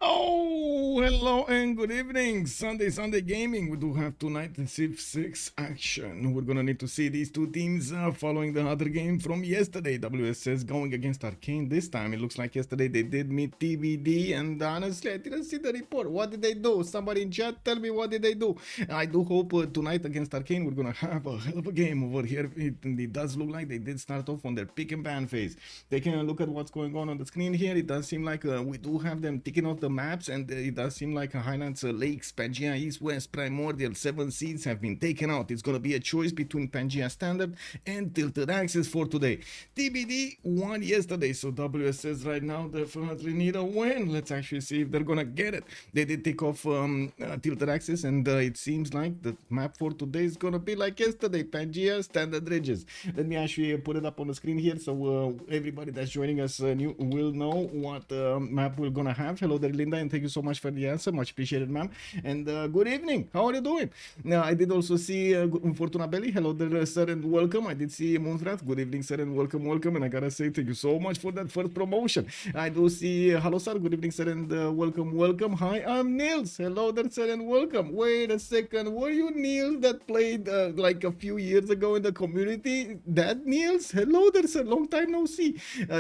Oh, hello and good evening. Sunday gaming. We do have tonight the Civ6 action. We're gonna need to see these two teams following the other game from yesterday. WSS going against Arcane this time. It looks like yesterday they did meet TBD, and honestly, I didn't see the report. What did they do? Somebody in chat, tell me what did they do. I do hope tonight against Arcane we're gonna have a hell of a game over here. It does look like they did start off on their pick and ban phase. Taking a look at what's going on the screen here, it does seem like we do have them ticking off the maps, and it does seem like Highlands, Lakes, Pangea, East, West, Primordial, 7 seeds have been taken out. It's gonna be a choice between Pangea Standard and Tilted Axis for today. TBD won yesterday, so WSS right now definitely need a win. Let's actually see if they're gonna get it. They did take off Tilted Axis, and it seems like the map for today is gonna be like yesterday, Pangea Standard Ridges. Let me actually put it up on the screen here, so everybody that's joining us new will know what map we're gonna have. Hello there, Linda, and thank you so much for the answer. Much appreciated, ma'am. And good evening. How are you doing? Now, I did also see Fortuna Belly. Hello there, sir, and welcome. I did see Moonfrat. Good evening, sir, and welcome, welcome. And I gotta say thank you so much for that first promotion. I do see hello, sir. Good evening, sir, and welcome, welcome. Hi, I'm Niels. Hello there, sir, and welcome. Wait a second. Were you Niels that played like a few years ago in the community? That Niels? Hello there, sir. Long time no see.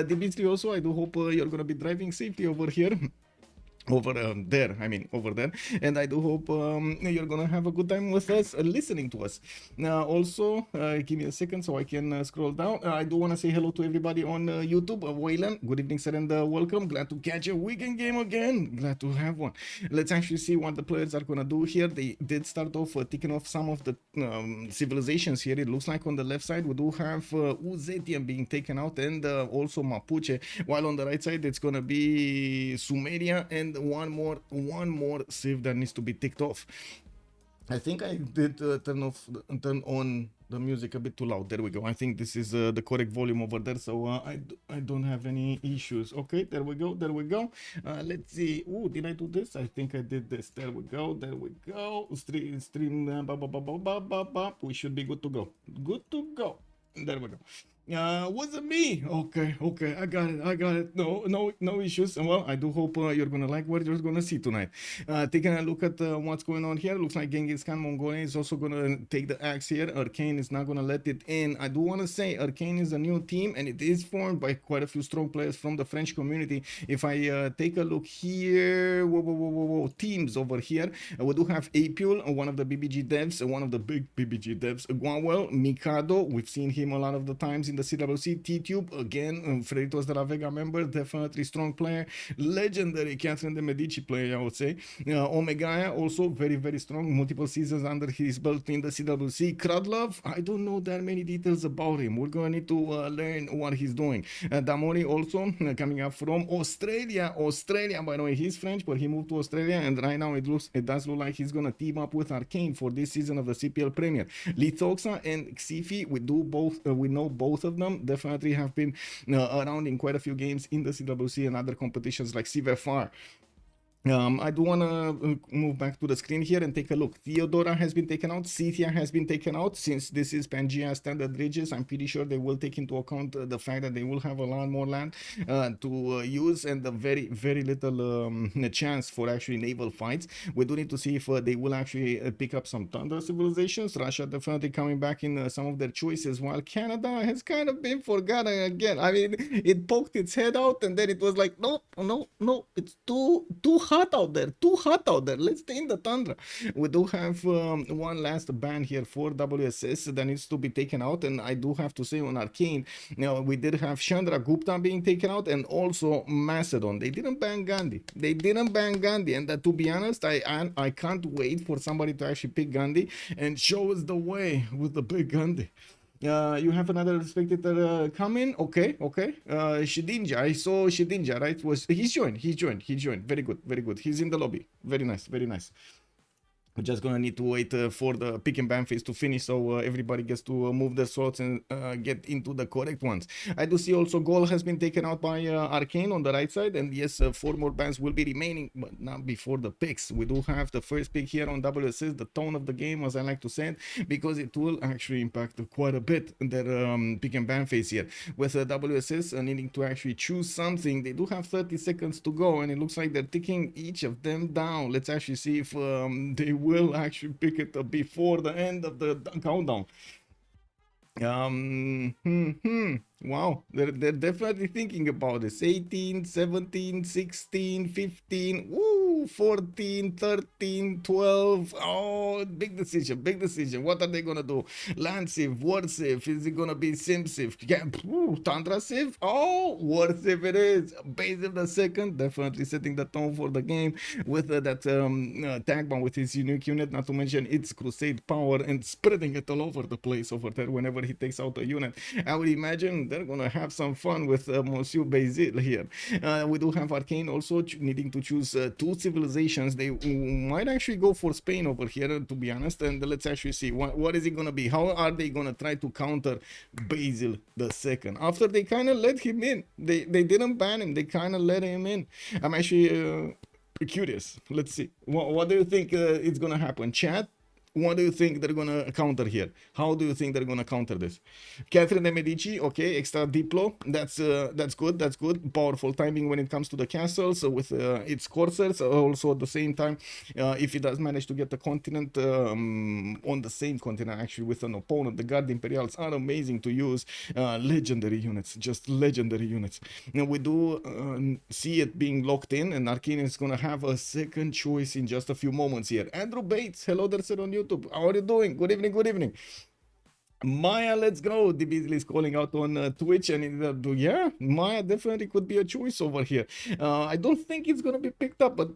Dimitri also, I do hope you're gonna be driving safely over here. Over there, I mean over there, and I do hope you're gonna have a good time with us, listening to us. Now also give me a second so I can scroll down. I do want to say hello to everybody on YouTube. Wayland, good evening, sir, and welcome. Glad to catch a weekend game again. Glad to have one. Let's actually see what the players are gonna do here. They did start off ticking off some of the civilizations here. It looks like on the left side we do have Uzetian being taken out, and also Mapuche, while on the right side it's gonna be Sumeria and one more civ that needs to be ticked off. I think I did turn on the music a bit too loud. There we go. I think this is the correct volume over there, so I don't have any issues. Okay, there we go. There we go. Let's see. Oh, did I do this? I think I did this. There we go. There we go. Stream. We should be good to go. Good to go. There we go. Wasn't me. Okay, I got it. No issues. Well, I do hope you're gonna like what you're gonna see tonight. Taking a look at what's going on here, looks like Genghis Khan Mongolia is also gonna take the axe here. Arcane is not gonna let it in. I do want to say Arcane is a new team, and it is formed by quite a few strong players from the French community. If I take a look here, teams over here, we do have Apeul, one of the BBG devs, one of the big BBG devs, Gwawel, Mikado. We've seen him a lot of the times in the CWC. T-Tube, again, Frederitos de la Vega member, definitely strong player, legendary Catherine de Medici player, I would say. Omegaia, also very, very strong, multiple seasons under his belt in the CWC. Crudlove, I don't know that many details about him. We're going to need to learn what he's doing. Damori also coming up from Australia, by the way, he's French, but he moved to Australia, and right now it does look like he's going to team up with Arcane for this season of the CPL Premier. Lithoxa and Xifi, we know both of them, definitely have been around in quite a few games in the CWC and other competitions like CVFR. I do want to move back to the screen here and take a look. Theodora has been taken out. Scythia has been taken out. Since this is Pangea Standard Ridges, I'm pretty sure they will take into account the fact that they will have a lot more land to use, and a very, very little chance for actually naval fights. We do need to see if they will actually pick up some Thunder civilizations. Russia definitely coming back in some of their choices, while Canada has kind of been forgotten again. I mean, it poked its head out, and then it was like, no, it's too hot out there. Let's stay in the tundra. We do have one last ban here for WSS that needs to be taken out, and I do have to say on Arcane, we did have Chandra Gupta being taken out, and also Macedon. They didn't ban Gandhi, and to be honest, I can't wait for somebody to actually pick Gandhi and show us the way with the big Gandhi. You have another spectator coming. Okay. Shidinja, I saw Shidinja, right? He joined. Very good. He's in the lobby. Very nice. We're just gonna need to wait for the pick and ban phase to finish, so everybody gets to move their slots and get into the correct ones. I do see also goal has been taken out by Arcane on the right side, and yes, 4 more bans will be remaining, but not before the picks. We do have the first pick here on WSS, the tone of the game, as I like to say it, because it will actually impact quite a bit their pick and ban phase here. With WSS needing to actually choose something, they do have 30 seconds to go, and it looks like they're ticking each of them down. Let's actually see if they will actually pick it up before the end of the countdown. Wow, they're definitely thinking about this. 18, 17, 16, 15, woo, 14, 13, 12. Oh, big decision, big decision. What are they gonna do? Land Civ, War Civ, is it gonna be Sim Civ? Tundra Civ? Oh, War Civ it is. Basil the second, definitely setting the tone for the game with that tag bomb with his unique unit, not to mention its crusade power and spreading it all over the place over there whenever he takes out a unit. I would imagine they're gonna have some fun with Monsieur Basil here. We do have Arcane also needing to choose 2 civilizations. They might actually go for Spain over here, to be honest, and let's actually see what is it gonna be. How are they gonna try to counter Basil the second after they kind of let him in? They didn't ban him, they kind of let him in. I'm actually curious. Let's see what do you think it's gonna happen, chat? What do you think they're gonna counter here? How do you think they're gonna counter this? Catherine de Medici, okay, extra diplo. That's good. That's good. Powerful timing when it comes to the castles with its coursers. Also at the same time, if it does manage to get the continent on the same continent actually with an opponent, the Guard Imperials are amazing to use. Legendary units, just legendary units. Now we do see it being locked in, and Arcane is gonna have a second choice in just a few moments here. Andrew Bates, hello there, sir, on YouTube. How are you doing? Good evening, good evening. Maya, let's go. The Beasley is calling out on Twitch, and yeah, Maya definitely could be a choice over here. I don't think it's gonna be picked up, but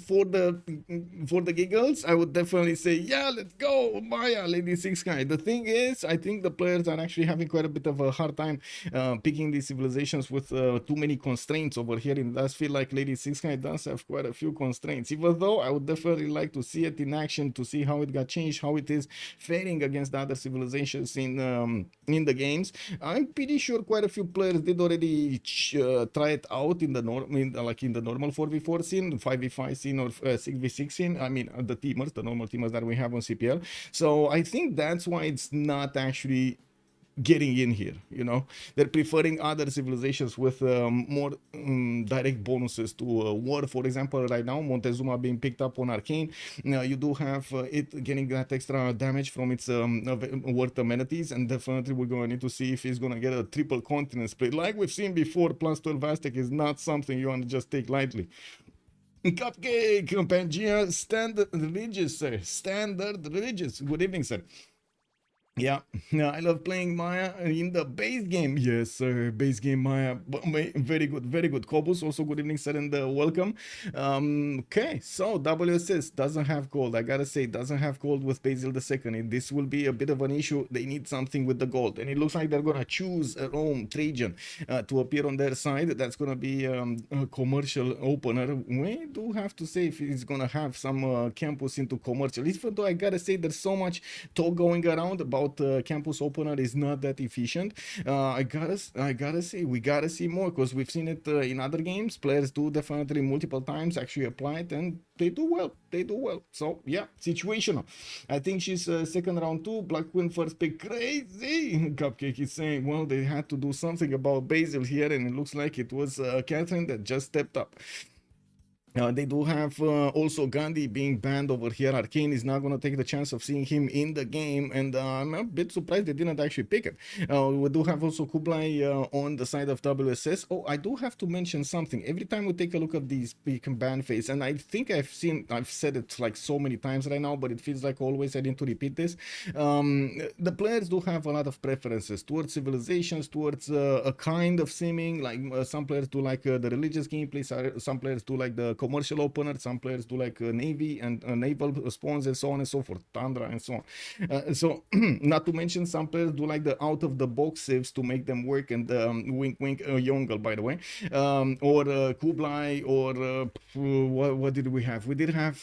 for the giggles, I would definitely say, yeah, let's go, Maya, Lady Six Guy. The thing is, I think the players are actually having quite a bit of a hard time picking these civilizations with too many constraints over here. It does feel like Lady Six Guy does have quite a few constraints, even though I would definitely like to see it in action to see how it got changed, how it is faring against the other civilizations in the games. I'm pretty sure quite a few players did already try it out in the normal 4v4 scene, 5v5 scene, or 6v6 scene. I mean the normal teamers that we have on CPL. So I think that's why it's not actually getting in here. You know, they're preferring other civilizations with more direct bonuses to war. For example, right now Montezuma being picked up on Arcane. You do have it getting that extra damage from its worth amenities, and definitely we're going to need to see if he's going to get a triple continent split like we've seen before. Plus 12 Aztec is not something you want to just take lightly. Cupcake, Pangea, standard religious, sir. Standard religious. Good evening, sir. Yeah, I love playing Maya in the base game. Yes, sir, base game Maya. Very good, very good. Kobus, also good evening, sir, and welcome. Okay, so WSS doesn't have gold. I gotta say, doesn't have gold with Basil II. This will be a bit of an issue. They need something with the gold, and it looks like they're gonna choose Rome, Trajan, to appear on their side. That's gonna be a commercial opener. We do have to say if he's gonna have some campus into commercial. Even though I gotta say, there's so much talk going around about campus opener is not that efficient. I gotta say we gotta see more, because we've seen it in other games. Players do definitely multiple times actually apply it, and they do well. So yeah, situational. I think she's second round 2. Black Queen first pick. Crazy. Cupcake is saying, well, they had to do something about Basil here, and it looks like it was Catherine that just stepped up. They do have also Gandhi being banned over here. Arcane is not going to take the chance of seeing him in the game, and I'm a bit surprised they didn't actually pick it. We do have also Kublai on the side of WSS. Oh, I do have to mention something. Every time we take a look at these pick and ban phase, and I think I've said it like so many times right now, but it feels like always I need to repeat this. The players do have a lot of preferences towards civilizations, towards a kind of simming. Like some players do like the religious gameplay, some players do like the commercial opener. Some players do like navy and naval spawns and so on and so forth, Tundra and so on. So not to mention some players do like the out of the box saves to make them work, and wink wink Yongle, by the way, or Kublai, or what did we have? We did have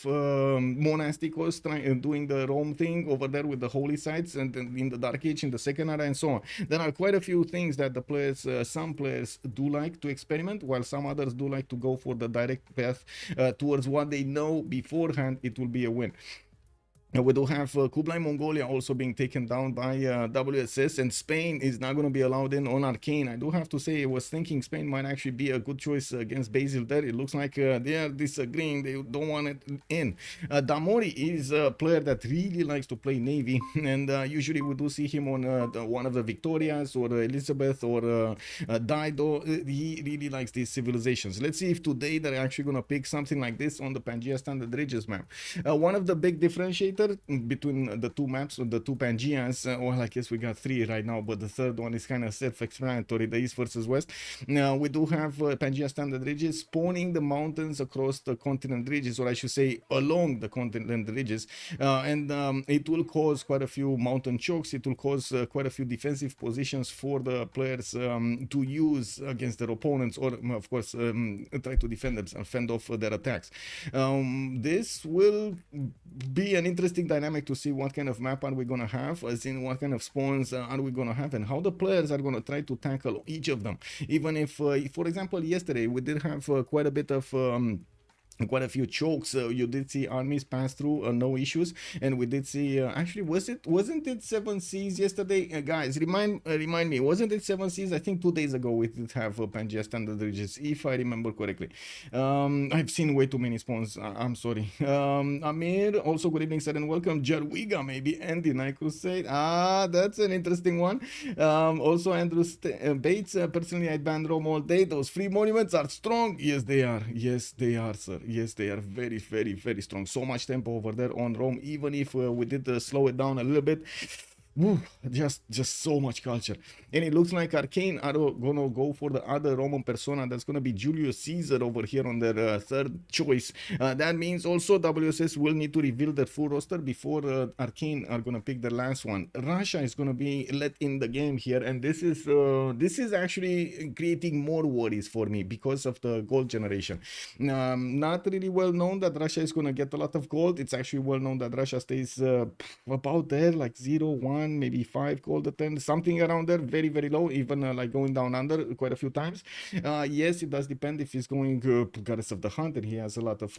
Monasticos doing the Rome thing over there with the holy sites, and in the Dark Age in the second era and so on. There are quite a few things that the players, some players do like to experiment, while some others do like to go for the direct path towards what they know beforehand it will be a win. We do have Kublai Mongolia also being taken down by WSS, and Spain is not going to be allowed in on Arcane. I do have to say, I was thinking Spain might actually be a good choice against Basil there. It looks like they are disagreeing. They don't want it in. Damori is a player that really likes to play Navy, and usually we do see him on one of the Victorias or Elizabeth or Dido. He really likes these civilizations. Let's see if today they're actually going to pick something like this on the Pangea Standard Ridges map. One of the big differentiators between the two maps, the two Pangeas, well, I guess we got three right now, but the third one is kind of self-explanatory, the east versus west. Now we do have Pangea Standard Ridges spawning the mountains across the continent ridges, or I should say along the continent ridges, and it will cause quite a few mountain chokes. It will cause quite a few defensive positions for the players to use against their opponents, or of course try to defend themselves, fend off their attacks. This will be an interesting dynamic to see what kind of map are we going to have, as in what kind of spawns are we going to have, and how the players are going to try to tackle each of them. Even if, for example, yesterday we did have quite a bit of quite a few chokes. You did see armies pass through, no issues, and we did see actually wasn't it 7 Seas yesterday, guys? Remind me, wasn't it 7 Seas? I think 2 days ago we did have Pangea Standard Ridges, if I remember correctly. I've seen way too many spawns. I'm sorry. Amir, also good evening, sir, and welcome. Jarwiga, maybe Andy Night Crusade. That's an interesting one. Also Andrew Bates, personally I banned Rome all day. Those free monuments are strong. Yes they are. Yes they are, sir. Yes, they are very, very, very strong. So much tempo over there on Rome. Even if we did slow it down a little bit, woo, just so much culture. And it looks like Arcane are gonna go for the other Roman persona. That's gonna be Julius Caesar over here on their third choice. That means also WSS will need to reveal their full roster before Arcane are gonna pick the last one. Russia is gonna be let in the game here, and this is actually creating more worries for me because of the gold generation. Not really well known that Russia is gonna get a lot of gold. It's actually well known that Russia stays about there, like 0, 1, maybe 5 gold attempts, something around there, very, very low, even like going down under quite a few times. Yes, it does depend if he's going Goddess of the Hunt and he has a lot of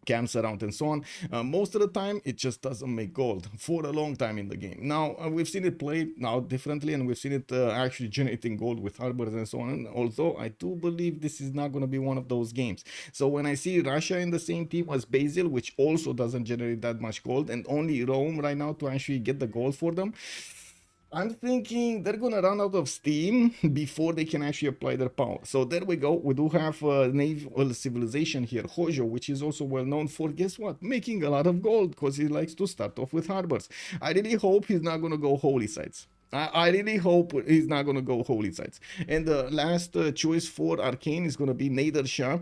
camps around and so on. Most of the time it just doesn't make gold for a long time in the game. Now we've seen it play now differently, and we've seen it actually generating gold with harbors and so on, and although I do believe this is not going to be one of those games. So when I see Russia in the same team as Basil, which also doesn't generate that much gold, and only Rome right now to actually get the gold for them, I'm thinking they're gonna run out of steam before they can actually apply their power. So there we go. We do have a naval civilization here, Hojo, which is also well known for, guess what, making a lot of gold, because he likes to start off with harbors. I really hope he's not gonna go holy sites. I really hope he's not gonna go holy sites. And the last choice for Arcane is gonna be Nader Shah.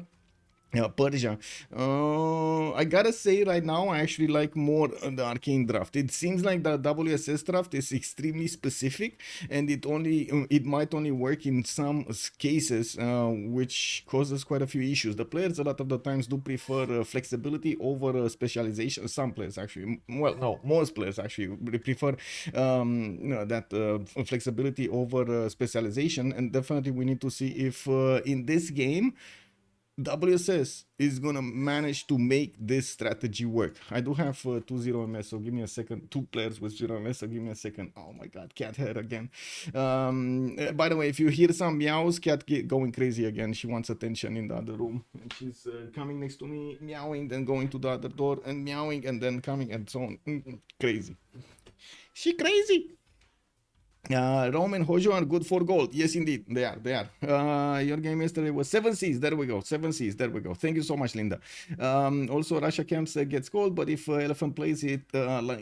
Persia. I gotta say right now I actually like more the Arcane draft. It seems like the WSS draft is extremely specific, and it might only work in some cases, which causes quite a few issues. The players a lot of the times do prefer flexibility over specialization. Some players actually, well, no, most players actually prefer that flexibility over specialization, and definitely we need to see if in this game WSS is gonna manage to make this strategy work. I do have 2-0 MS, so give me a second. 2 players with 0 MS, so give me a second. Oh my god, cat hair again. By the way, if you hear some meows, cat going crazy again. She wants attention in the other room, and she's coming next to me, meowing, then going to the other door and meowing, and then coming, and so on. Crazy. She crazy. Rome and Hojo are good for gold. Yes, indeed, they are. They are. Your game yesterday was 7 Cs. There we go. 7 Cs. There we go. Thank you so much, Linda. Also, Russia camps gets gold, but if Elephant plays it,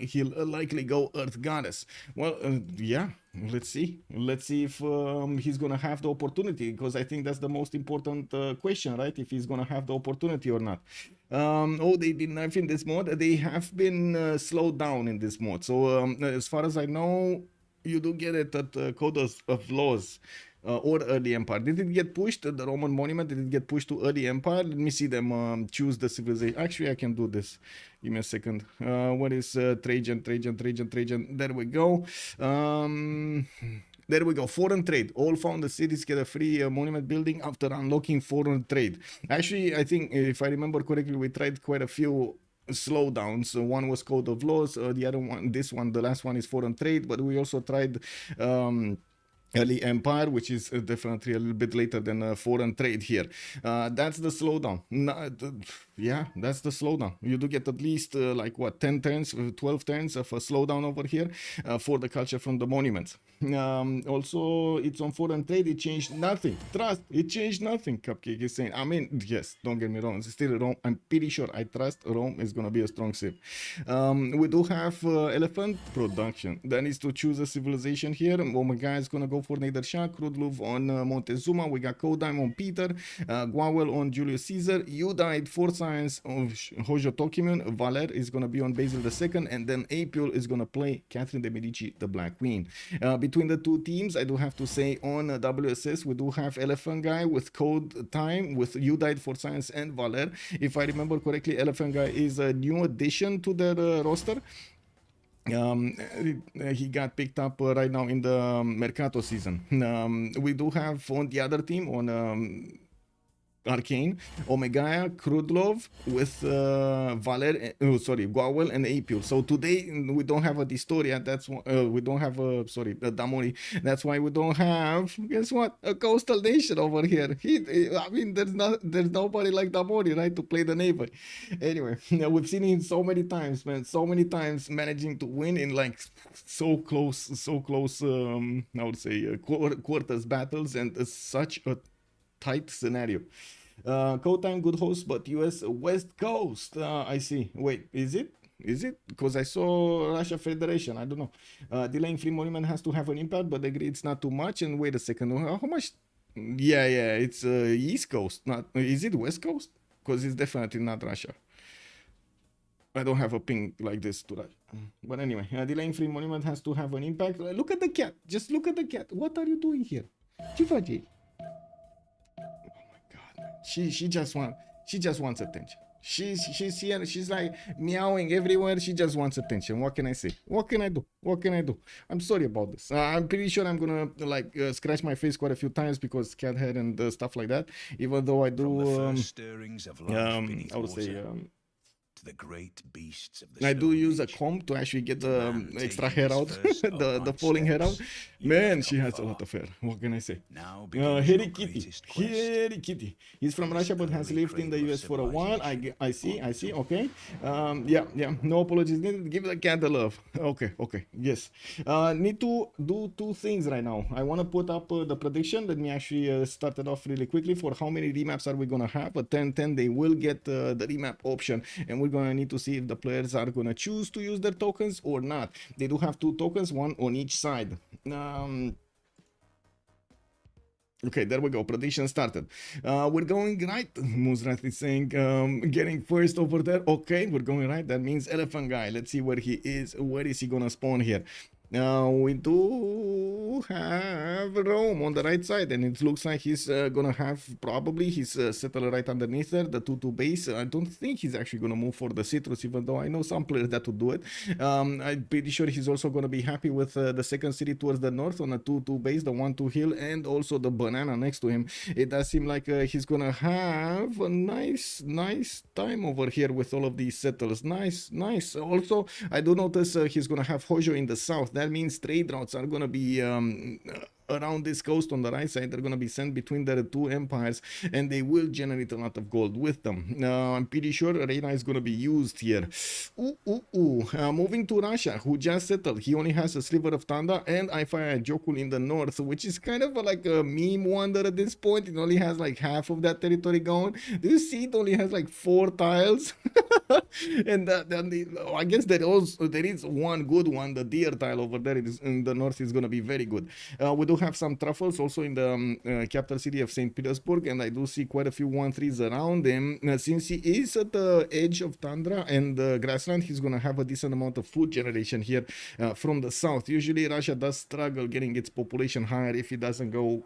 he'll likely go Earth Goddess. Well, yeah. Let's see. Let's see if he's gonna have the opportunity, because I think that's the most important question, right? If he's gonna have the opportunity or not. Oh, they've been nerfing this mod. They have been slowed down in this mod. So as far as I know, you do get it at Code of Laws or Early Empire. Did it get pushed? The Roman monument, did it get pushed to Early Empire? Let me see them choose the civilization. Actually, I can do this. Give me a second. What is Trajan? There we go. There we go. Foreign trade. All found the cities get a free monument building after unlocking foreign trade. Actually, I think, if I remember correctly, we tried quite a few slowdowns. One was Code of Laws, the other one, this one, the last one is foreign trade, but we also tried Early Empire, which is definitely a little bit later than foreign trade here. That's the slowdown. Yeah, that's the slowdown. You do get at least like what, 10 turns, 12 turns of a slowdown over here for the culture from the monuments. Also, it's on foreign trade. It changed nothing. Trust, it changed nothing. Cupcake is saying. I mean, yes, don't get me wrong. It's still Rome. I'm pretty sure. I trust Rome is gonna be a strong civ. We do have elephant production. That is to choose a civilization here. Omegaia is gonna go for Nader Shah, Crudlove on Montezuma. We got CodeTime on Peter, Gwawel on Julius Caesar. You died for science of Hojo Tokimun. Valer is gonna be on Basil II, and then Apeul is gonna play Catherine de Medici, the Black Queen. Between the two teams, I do have to say on WSS, we do have Elaphantguy with CodeTime, with You Died for Science and Valer. If I remember correctly, Elaphantguy is a new addition to their roster. He got picked up right now in the Mercato season. We do have on the other team, on Arcane, Omegaia, Crudlove with Gwawel and Apeul. So today we don't have a Distoria. That's why we don't have a Damori. That's why we don't have, guess what, a coastal nation over here. I mean, there's nobody like Damori, right, to play the navy. Anyway, we've seen him so many times, man, so many times managing to win in like so close. I would say quarters battles, and such a tight scenario. CodeTime, good host, but US West Coast. I see. Wait, is it? Because I saw Russia Federation. I don't know. Delaying free monument has to have an impact, but I agree it's not too much. And wait a second, how much? Yeah, it's East Coast. Not, is it West Coast? Because it's definitely not Russia. I don't have a ping like this to Russia. But anyway, delaying free monument has to have an impact. Look at the cat. Just look at the cat. What are you doing here? Chifaji. She just wants attention. She's here. She's like meowing everywhere. She just wants attention. What can I say? What can I do? I'm sorry about this. I'm pretty sure I'm gonna like scratch my face quite a few times because cat hair and stuff like that. Even though I do, I would say. The great beasts of the I do use a comb to actually get the extra hair out, the falling hair out. Man, she has a lot of hair. What can I say? Hairy Kitty. He's from Russia but has lived in the US for a while. I see. Okay. Yeah. No apologies needed. Give the cat the love. Okay. Yes. Need to do two things right now. I want to put up the prediction. Let me actually start it off really quickly. For how many remaps are we gonna have? At 10-10, they will get the remap option, and we're gonna need to see if the players are gonna choose to use their tokens or not. They do have 2 tokens, one on each side. Okay, there we go. Prediction started. We're going right. Muzrat is saying getting first over there. Okay, we're going right. That means Elaphantguy. Let's see where he is. Where is he gonna spawn here? We do have Rome on the right side, and it looks like he's gonna have probably his settler right underneath there, the 2-2 base. I don't think he's actually gonna move for the citrus, even though I know some players that would do it. I'm pretty sure he's also gonna be happy with the second city towards the north on a 2-2 base, the 1-2 hill, and also the banana next to him. It does seem like he's gonna have a nice time over here with all of these settlers. Nice. Also, I do notice he's gonna have Hojo in the south. That means trade routes are gonna be around this coast on the right side. They're gonna be sent between the two empires, and they will generate a lot of gold with them. I'm pretty sure Reina is gonna be used here. Moving to Russia, who just settled. He only has a sliver of Tanda and I fire Jokul in the north, which is kind of like a meme wonder at this point. It only has like half of that territory going. Do you see it only has like 4 tiles? And I guess there is one good one. The deer tile over there in the north is going to be very good. We do have some truffles also in the capital city of St. Petersburg, and I do see quite a few 1-3s around him. Since he is at the edge of tundra and grassland, he's going to have a decent amount of food generation here from the south. Usually Russia does struggle getting its population higher if it doesn't go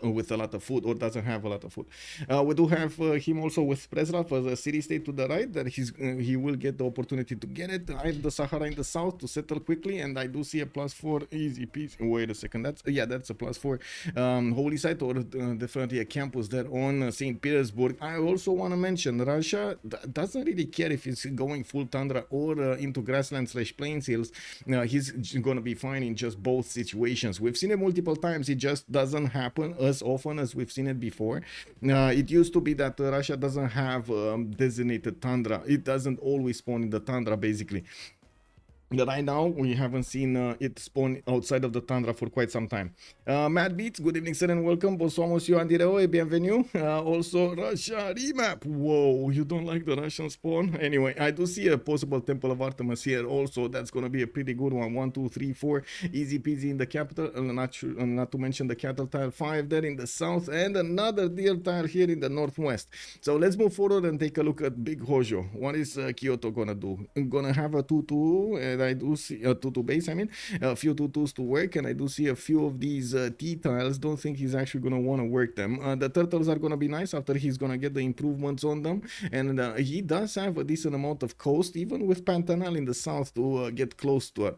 with a lot of food or doesn't have a lot of food. We do have him also with Preslav as a city-state to the right, that he will get the opportunity to get it. I have the Sahara in the south to settle quickly, and I do see a +4 easy peasy. Wait a second, that's a +4 holy site, or definitely a campus there on St. Petersburg. I also want to mention Russia doesn't really care if it's going full tundra or into grassland/plains hills. He's gonna be fine in just both situations. We've seen it multiple times. It just doesn't happen as often as we've seen it before. It used to be that Russia doesn't have designated tundra. It doesn't always spawn in the tundra, basically. Right now, we haven't seen it spawn outside of the tundra for quite some time. Mad Beats, good evening, sir, and welcome. Bonsoir, monsieur Andireo, et bienvenue. Also, Russia remap. Whoa, you don't like the Russian spawn? Anyway, I do see a possible Temple of Artemis here also. That's going to be a pretty good one. 1, 2, 3, 4. Easy peasy in the capital. Not to mention the cattle tile 5 there in the south, and another deer tile here in the northwest. So let's move forward and take a look at Big Hojo. What is Kyoto going to do? Going to have a 2-2. I do see a 2-2 base, I mean, a few 2-2s to work, and I do see a few of these T tiles. Don't think he's actually going to want to work them. The turtles are going to be nice after he's going to get the improvements on them, and he does have a decent amount of coast, even with Pantanal in the south to get closer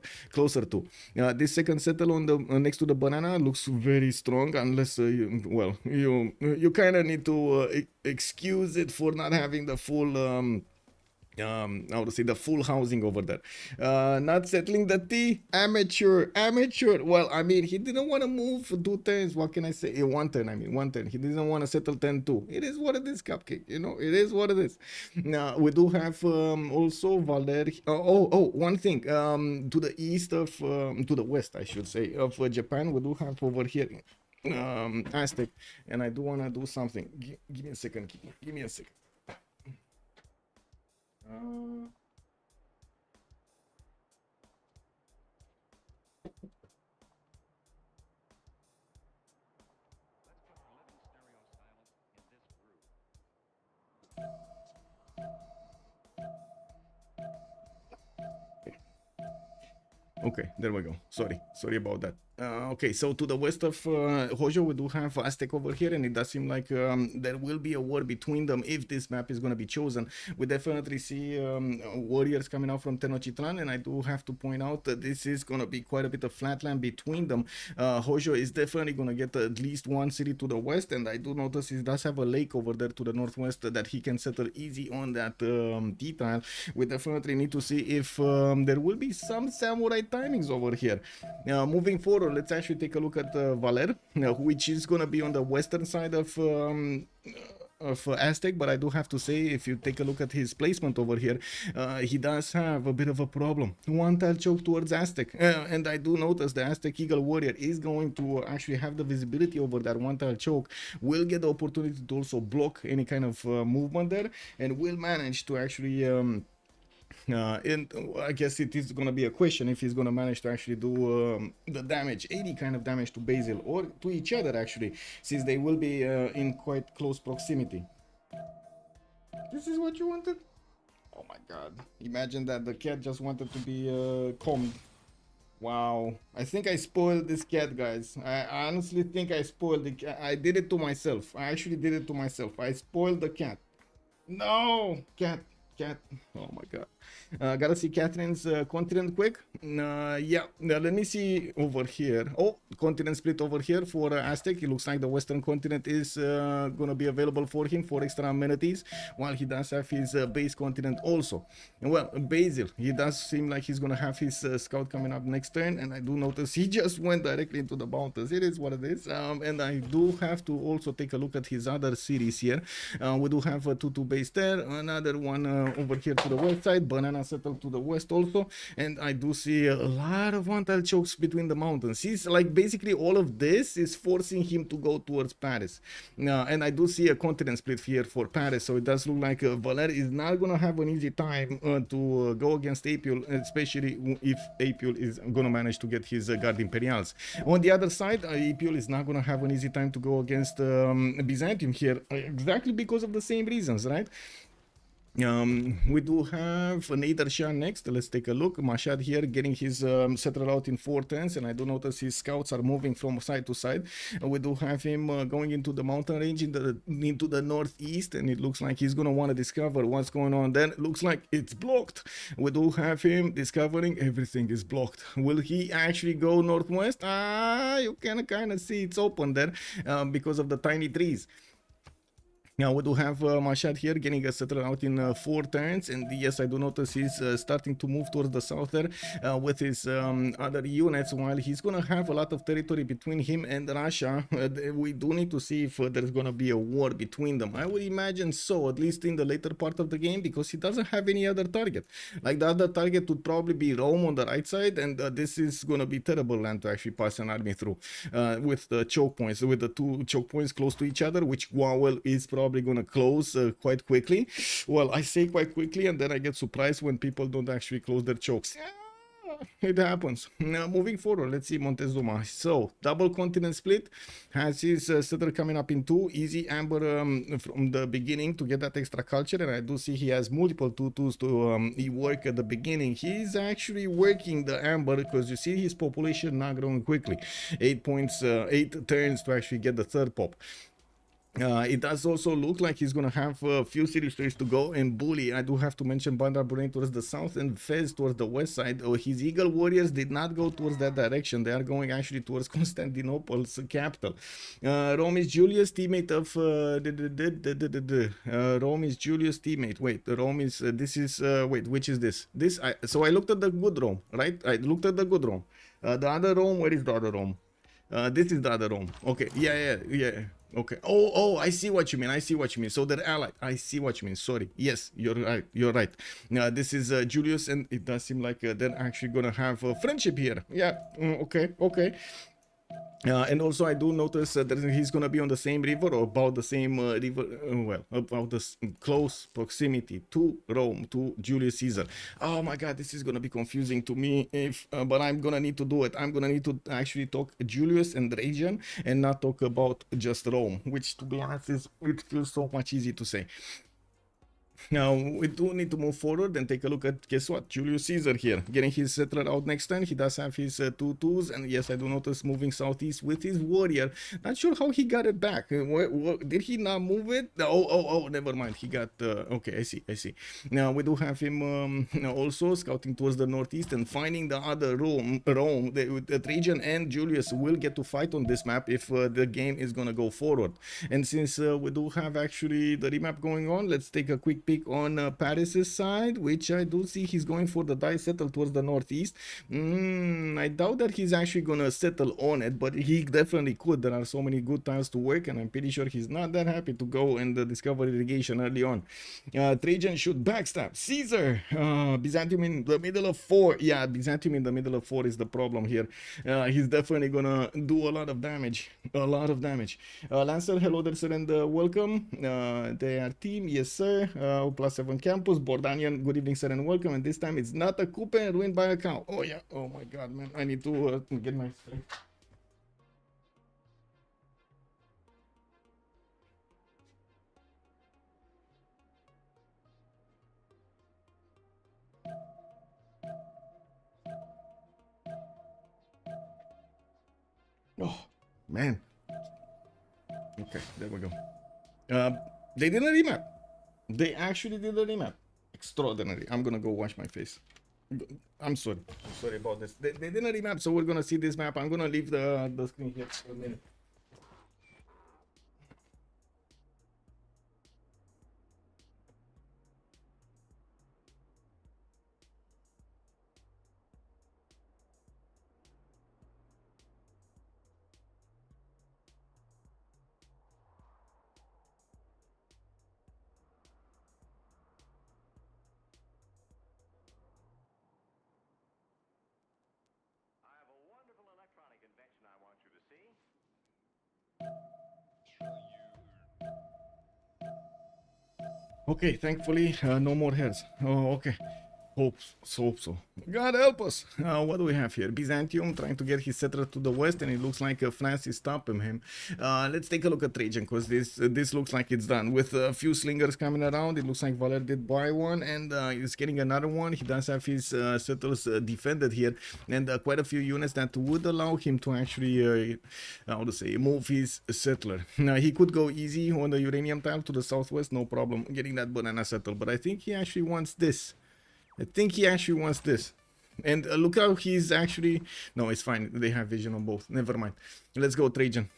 to. This second settle on the next to the banana looks very strong, unless you kind of need to excuse it for not having the full how to say, the full housing over there. Not settling the T, amateur. Well, I mean, he didn't want to move 2 turns. What can I say? 1 turn, I mean 1 turn. He didn't want to settle 10-2. It is what it is, Cupcake, you know, it is what it is. Now we do have also Valer. One thing, to the east of to the west, I should say, of Japan, we do have over here Aztec, and I do want to do something. Give me a second. Give me a second. Okay, there we go. Sorry about that. Okay, so to the west of Hojo, we do have Aztec over here, and it does seem like there will be a war between them if this map is going to be chosen. We definitely see warriors coming out from Tenochtitlan, and I do have to point out that this is going to be quite a bit of flatland between them. Hojo is definitely going to get at least 1 city to the west, and I do notice he does have a lake over there to the northwest that he can settle easy on that T-tile. We definitely need to see if there will be some samurai timings over here. Moving forward, let's actually take a look at Valer, which is going to be on the western side of Aztec, but I do have to say, if you take a look at his placement over here, he does have a bit of a problem. 1 tile choke towards Aztec, and I do notice the Aztec Eagle Warrior is going to actually have the visibility over that 1 tile choke, will get the opportunity to also block any kind of movement there, and will manage to actually and I guess it is going to be a question if he's going to manage to actually do the damage, any kind of damage to Basil or to each other, actually, since they will be in quite close proximity. This is what you wanted? Oh my god. Imagine that the cat just wanted to be combed. Wow. I think I spoiled this cat, guys. I honestly think I spoiled the cat. I did it to myself. I actually did it to myself. I spoiled the cat. No, cat. Cat. Oh my god. Gotta see Catherine's continent quick. Yeah, let me see over here. Oh, continent split over here for Aztec. It looks like the Western continent is gonna be available for him for extra amenities, while he does have his base continent also. And well, Basil, he does seem like he's gonna have his scout coming up next turn, and I do notice he just went directly into the mountains. It is what it is. And I do have to also take a look at his other series here. We do have a 2-2 base there, another one over here to the west side, banana settled to the west also, and I do see a lot of one-tile chokes between the mountains. He's like basically all of this is forcing him to go towards Paris, and I do see a continent split here for Paris, so it does look like Valer is not gonna have an easy time to go against Apeul, especially if Apeul is gonna manage to get his Guard Imperials. On the other side, Apeul is not gonna have an easy time to go against Byzantium here, exactly because of the same reasons, right? We do have Nader Shah next. Let's take a look. Mashad here getting his settler out in 4 turns, and I do notice his scouts are moving from side to side. We do have him going into the mountain range into the northeast, and it looks like he's gonna want to discover what's going on there. It looks like it's blocked. We do have him discovering everything is blocked. Will he actually go northwest? You can kind of see it's open there because of the tiny trees. Now we do have Mashad here getting a settler out in 4 turns, and yes, I do notice he's starting to move towards the south there with his other units, while he's gonna have a lot of territory between him and Russia. We do need to see if there's gonna be a war between them. I would imagine so, at least in the later part of the game, because he doesn't have any other target. Like the other target would probably be Rome on the right side, and this is gonna be terrible land to actually pass an army through with the choke points, with the 2 choke points close to each other, which Gwawel is probably gonna close quite quickly. Well, I say quite quickly, and then I get surprised when people don't actually close their chokes. It happens. Now moving forward, let's see Montezuma. So double continent split, has his settler coming up in 2 easy amber from the beginning to get that extra culture, and I do see he has multiple 2-2s to work at the beginning. He's actually working the amber because you see his population not growing quickly. 8 points, 8 turns to actually get the 3rd pop. It does also look like he's gonna have a few series trades to go, and Bully, I do have to mention Bandar Brunei towards the south and Fez towards the west side. His Eagle warriors did not go towards that direction. They are going actually towards Constantinople's capital. Rome is Julius, teammate of Rome is Julius, teammate. Wait, Rome is this is wait, which is this? So I looked at the good Rome, right? I looked at the good Rome. The other Rome, where is the other Rome? This is the other Rome. Okay, yeah. Okay. Oh, I see what you mean. I see what you mean. So they're allied. I see what you mean. Sorry. Yes, you're right. You're right. This is Julius, and it does seem like they're actually gonna have a friendship here. Yeah. Okay. And also I do notice that he's gonna be on the same river, or about the same river, well, about the close proximity to Rome, to Julius Caesar. Oh my god, this is gonna be confusing to me, if but I'm gonna need to do it. I'm gonna need to actually talk Julius and Trajan and not talk about just Rome, which, to be honest, it feels so much easy to say. Now we do need to move forward and take a look at, guess what, Julius Caesar here getting his settler out next turn. He does have his 2-2s, and yes, I do notice moving southeast with his warrior. Not sure how he got it back. Did he not move it? Oh, never mind, he got okay, I see. Now we do have him also scouting towards the northeast and finding the other Rome. The Trajan and Julius will get to fight on this map if the game is gonna go forward. And since we do have actually the remap going on, let's take a quick peek on Paris's side, which I do see he's going for the die settle towards the northeast. I doubt that he's actually gonna settle on it, but he definitely could. There are so many good tiles to work, and I'm pretty sure he's not that happy to go and discover irrigation early on. Trajan should backstab Caesar. Byzantium in the middle of 4. Yeah, Byzantium in the middle of 4 is the problem here. He's definitely gonna do a lot of damage. Lancer, hello there, sir, and welcome. They are team, yes sir. +7 campus, Bordanian, good evening, sir, and welcome. And this time it's not a coupe ruined by a cow. Oh yeah, oh my god, man, I need to get my strength. Oh man. Okay, there we go. They did a remap. They actually did a remap. extraordinary. I'm gonna go wash my face. I'm sorry. I'm sorry about this. They didn't remap, so we're gonna see this map. I'm gonna leave the screen here for a minute. Okay, thankfully, no more hairs. Oh, okay. Hope so. God help us. What do we have here? Byzantium trying to get his settler to the west, and it looks like France is stopping him. Let's take a look at Trajan, because this looks like it's done. With a few slingers coming around, it looks like Valer did buy one, and he's getting another one. He does have his settlers defended here, and quite a few units that would allow him to actually, how to say, move his settler. Now, he could go easy on the uranium tile to the southwest, no problem getting that banana settle, but I think he actually wants this. And look how he's actually... No, it's fine. They have vision on both. Never mind. Let's go, Trajan.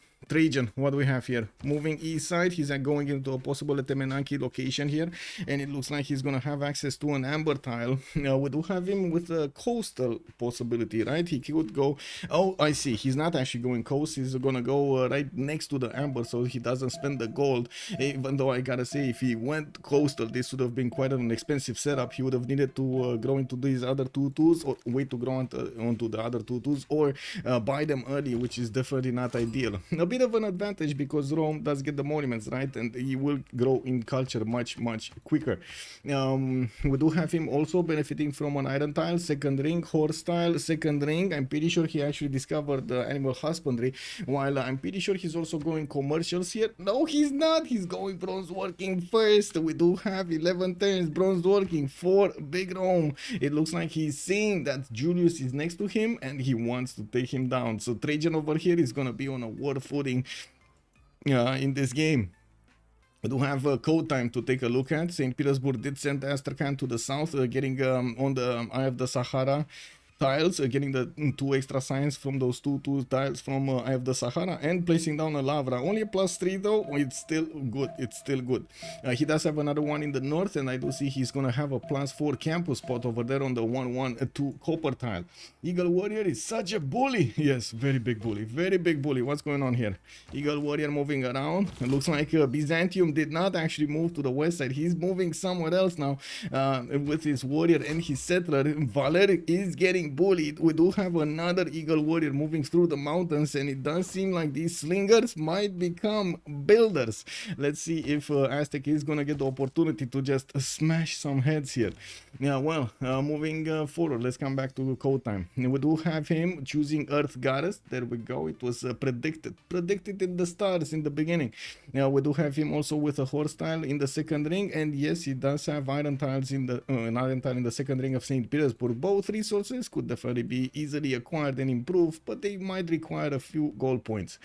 What do we have here? Moving east side, he's going into a possible Temenanki location here, and it looks like he's gonna have access to an amber tile. We do have him with a coastal possibility, right? He could go... Oh, I see. He's not actually going coast. He's gonna go right next to the amber, so he doesn't spend the gold. Even though I gotta say, if he went coastal, this would have been quite an expensive setup. He would have needed to grow into these other 2/2s, or wait to grow onto the other 2/2s, or buy them early, which is definitely not ideal. A bit of an advantage because Rome does get the monuments, right, and he will grow in culture much quicker. We do have him also benefiting from an iron tile, second ring, horse tile, second ring. I'm pretty sure he actually discovered animal husbandry, while I'm pretty sure he's also going commercials here. No, he's not. He's going bronze working first. We do have 11 turns bronze working for big Rome. It looks like he's seeing that Julius is next to him and he wants to take him down. So Trajan over here is gonna be on a war footing in this game. We do have CodeTime to take a look at. St. Petersburg did send Astrakhan to the south, getting on the Eye of the Sahara tiles, getting the 2 extra signs from those two tiles from Eye of the Sahara, and placing down a Lavra. Only a +3 though. It's still good. He does have another one in the north, and I do see he's gonna have a +4 campus spot over there on the 1-1-2 copper tile. Eagle Warrior is such a bully. Yes, very big bully. What's going on here? Eagle Warrior moving around. It looks like Byzantium did not actually move to the west side. He's moving somewhere else now with his warrior and his settler. Valer is getting bullied. We do have another Eagle Warrior moving through the mountains, and it does seem like these slingers might become builders. Let's see if Aztec is gonna get the opportunity to just smash some heads here. Yeah, well, moving forward, let's come back to CodeTime. We do have him choosing Earth Goddess. There we go. It was predicted in the stars in the beginning. Now we do have him also with a horse tile in the second ring, and yes, he does have iron tiles in the iron tile in the second ring of St. Petersburg. Both resources could definitely be easily acquired and improved, but they might require a few gold points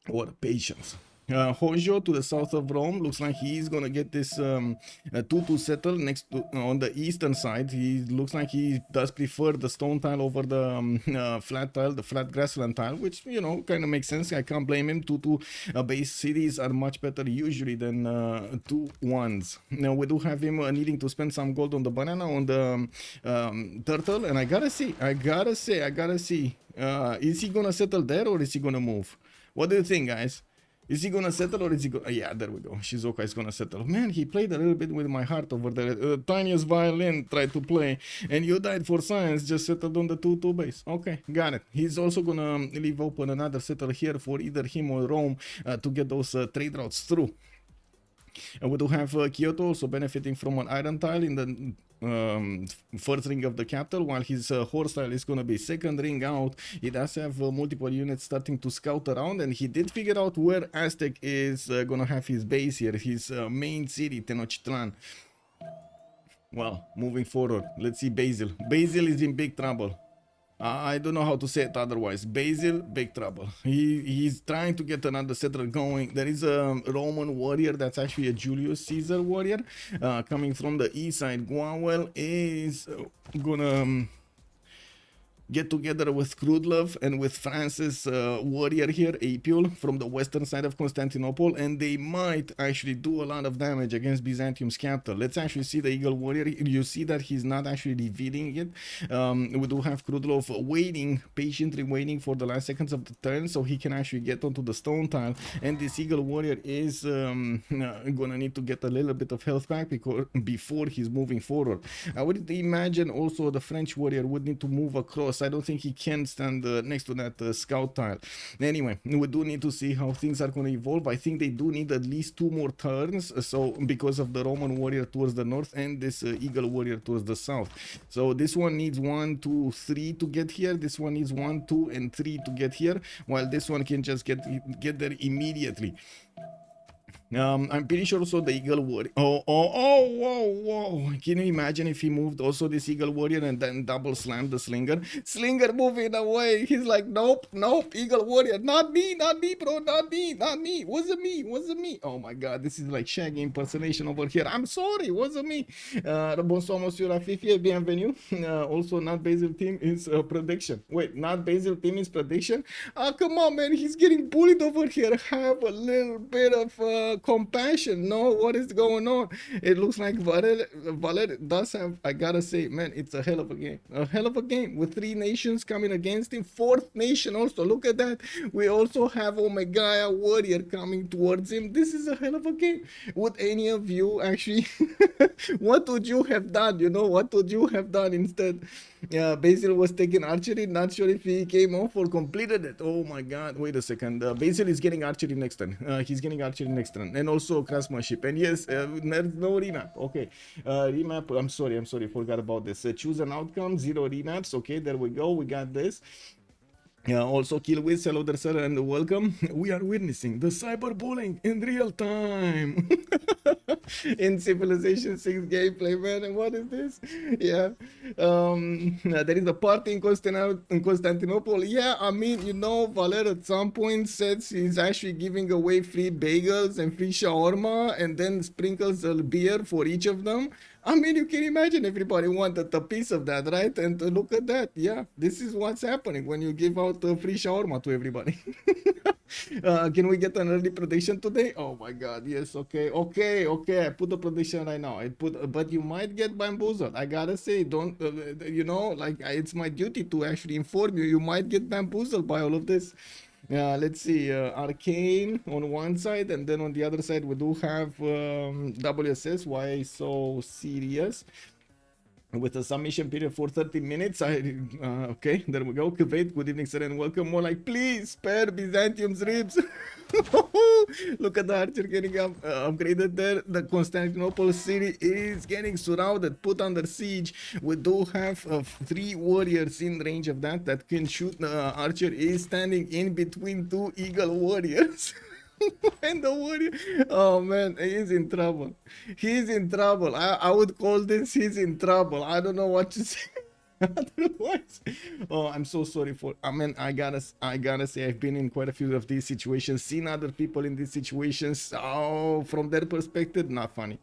or patience. Hojo to the south of Rome looks like he's gonna get this 2-2 settle next to on the eastern side. He looks like he does prefer the stone tile over the flat tile, the flat grassland tile, which, you know, kind of makes sense. I can't blame him. 2-2 base cities are much better usually than 2-1s. Now we do have him needing to spend some gold on the banana, on the turtle, and I gotta see, is he gonna settle there or is he gonna move? What do you think, guys? Is he gonna settle or is he gonna... yeah, there we go. Shizuoka is gonna settle. Man, he played a little bit with my heart over there. Tiniest violin tried to play, and you died for science, just settled on the 2-2 base. Okay, got it. He's also gonna leave open another settle here for either him or Rome to get those trade routes through. And we do have Kyoto also benefiting from an iron tile in the first ring of the capital, while his horse tile is going to be second ring out. He does have multiple units starting to scout around, and he did figure out where Aztec is going to have his base here, his main city, Tenochtitlan. Well, moving forward, let's see Basil. Basil is in big trouble. I don't know how to say it otherwise. Basil, big trouble. He's trying to get another settler going. There is a Roman warrior that's actually a Julius Caesar warrior coming from the east side. Gwawel is gonna get together with Crudlove and with France's warrior here, Apeul, from the western side of Constantinople, and they might actually do a lot of damage against Byzantium's capital. Let's actually see the Eagle warrior. You see that he's not actually revealing it. We do have Crudlove waiting, patiently waiting for the last seconds of the turn so he can actually get onto the stone tile, and this Eagle warrior is gonna need to get a little bit of health back before he's moving forward. I would imagine also the French warrior would need to move across. I don't think he can stand next to that scout tile. Anyway, we do need to see how things are going to evolve. I think they do need at least 2 more turns, so because of the Roman warrior towards the north and this Eagle warrior towards the south. So this one needs 1, 2, 3 to get here. This one needs 1, 2, and 3 to get here, while this one can just get there immediately. I'm pretty sure also the Eagle warrior. Whoa. Can you imagine if he moved also this Eagle warrior and then double slammed the Slinger? Slinger moving away. He's like, nope, Eagle warrior. Not me, bro. Not me. Wasn't me. Oh my god, this is like Shaggy impersonation over here. I'm sorry, wasn't me. Bonsoir, monsieur Rafifi, bienvenue. Also, not Basil team is prediction. Wait, not Basil team is prediction? Come on, man. He's getting bullied over here. Have a little bit of compassion. No, what is going on? It looks like Valer does have, I gotta say, man, it's a hell of a game with 3 nations coming against him, 4th nation also. Look at that. We also have Omegaia warrior coming towards him. This is a hell of a game. Would any of you actually what would you have done? What would you have done instead? Basil was taking archery. Not sure if he came off or completed it. Oh my god, wait a second. Basil is getting archery next turn. He's getting archery next turn, and also craftsmanship. And yes, there's no remap. Okay, remap. I'm sorry, forgot about this. Choose an outcome, 0 remaps. Okay, there we go. We got this. Also, Killwiz, hello there, sir, and welcome. We are witnessing the cyberbullying in real time in Civilization 6 gameplay, man. And what is this? Yeah, there is a party in Constantinople. Yeah, I mean, Valer at some point says he's actually giving away free bagels and free shawarma, and then sprinkles a beer for each of them. I mean, you can imagine everybody wanted a piece of that, right? And look at that. Yeah, this is what's happening when you give out free shawarma to everybody. Can we get an early prediction today? Oh my god, yes, okay. I put the prediction right now. But you might get bamboozled. I gotta say, don't, it's my duty to actually inform you. You might get bamboozled by all of this. Let's see, Arcane on one side, and then on the other side we do have WSS. Why so serious? With a submission period for 30 minutes. Okay, there we go. Kuwait, good evening, sir, and welcome. More like, please spare Byzantium's ribs. Look at the archer getting upgraded there. The Constantinople city is getting surrounded, put under siege. We do have 3 warriors in range of that can shoot. Archer is standing in between 2 Eagle warriors. And the warrior, oh man, he's in trouble. I would call this, he's in trouble. I don't know what to say. Otherwise, oh, I'm so sorry for. I mean, I gotta say, I've been in quite a few of these situations, seen other people in these situations. Oh, from their perspective, not funny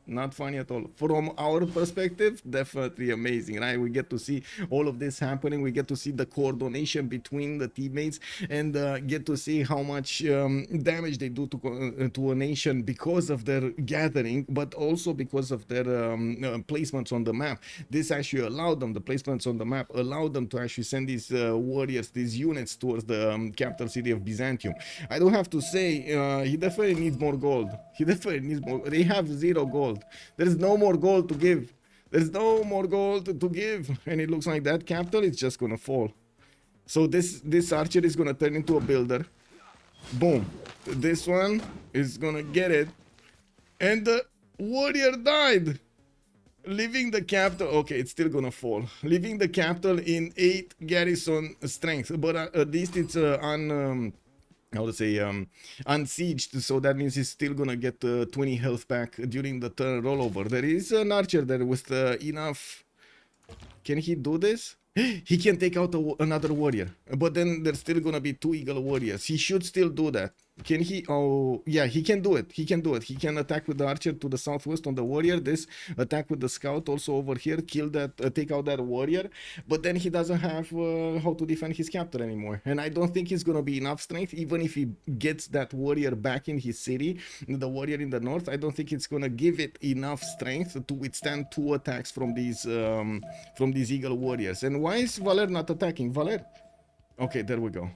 at all. From our perspective, definitely amazing, right? We get to see all of this happening. We get to see the coordination between the teammates, and get to see how much damage they do to a nation because of their gathering, but also because of their placements on the map. This actually allowed them, the placements on the map allowed them to actually send these warriors, these units towards the capital city of Byzantium. I do have to say, he definitely needs more gold. He definitely needs more. They have 0 gold. There's no more gold to give. And it looks like that capital is just gonna fall. So this archer is gonna turn into a builder. Boom. This one is gonna get it. And the warrior died. Leaving the capital, okay, it's still gonna fall. Leaving the capital in 8 garrison strength, but at least it's unsieged, so that means he's still gonna get 20 health back during the turn rollover. There is an archer there with enough. Can he do this? He can take out another warrior, but then there's still gonna be 2 eagle warriors. He should still do that. Can he? Oh yeah, he can do it. He can do it. He can attack with the archer to the southwest on the warrior. This attack with the scout also over here, kill that, take out that warrior. But then he doesn't have how to defend his capture anymore. And I don't think he's gonna be enough strength, even if he gets that warrior back in his city, the warrior in the north. I don't think it's gonna give it enough strength to withstand 2 attacks from these eagle warriors. And why is Valer not attacking? Valer? Okay, there we go.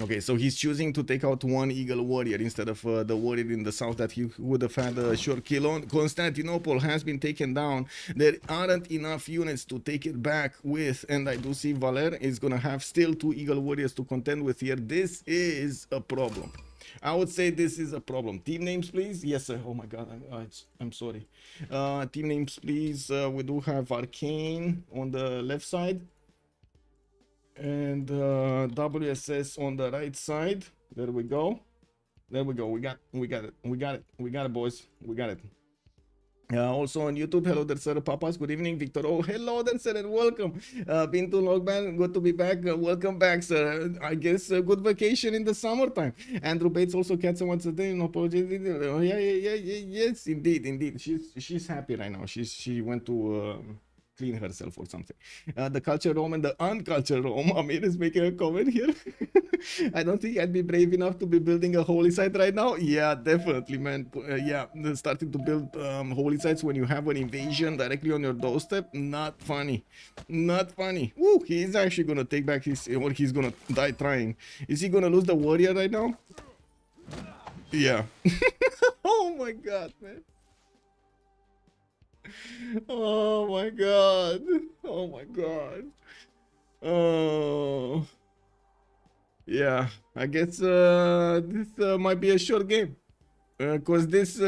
Okay, so he's choosing to take out 1 eagle warrior instead of the warrior in the south that he would have had a short kill on. Constantinople has been taken down. There aren't enough units to take it back with, and I do see Valer is gonna have still 2 eagle warriors to contend with here. This is a problem. I would say this is a problem. Team names, please. Yes, sir. Oh my God, I'm sorry. Team names, please. We do have Arcane on the left side. And WSS on the right side. There we go. We got it, boys. We got it. Also on YouTube, hello there, sir. Papas, good evening. Victor, oh, hello there, sir, and welcome. Pinto Logban, good to be back. Welcome back, sir. I guess a good vacation in the summertime. Andrew Bates also cats once a day. No apologies. Yes, indeed. She's happy right now. She went to clean herself or something. The culture Rome and the uncultured Rome. Amir is making a comment here. I don't think I'd be brave enough to be building a holy site right now. Yeah, definitely, man. Yeah, starting to build holy sites when you have an invasion directly on your doorstep. Not funny. Woo, he's actually gonna take back his, or he's gonna die trying. Is he gonna lose the warrior right now? Yeah. Oh my God, man. Oh my God. Oh yeah, I guess this might be a short game, cause where is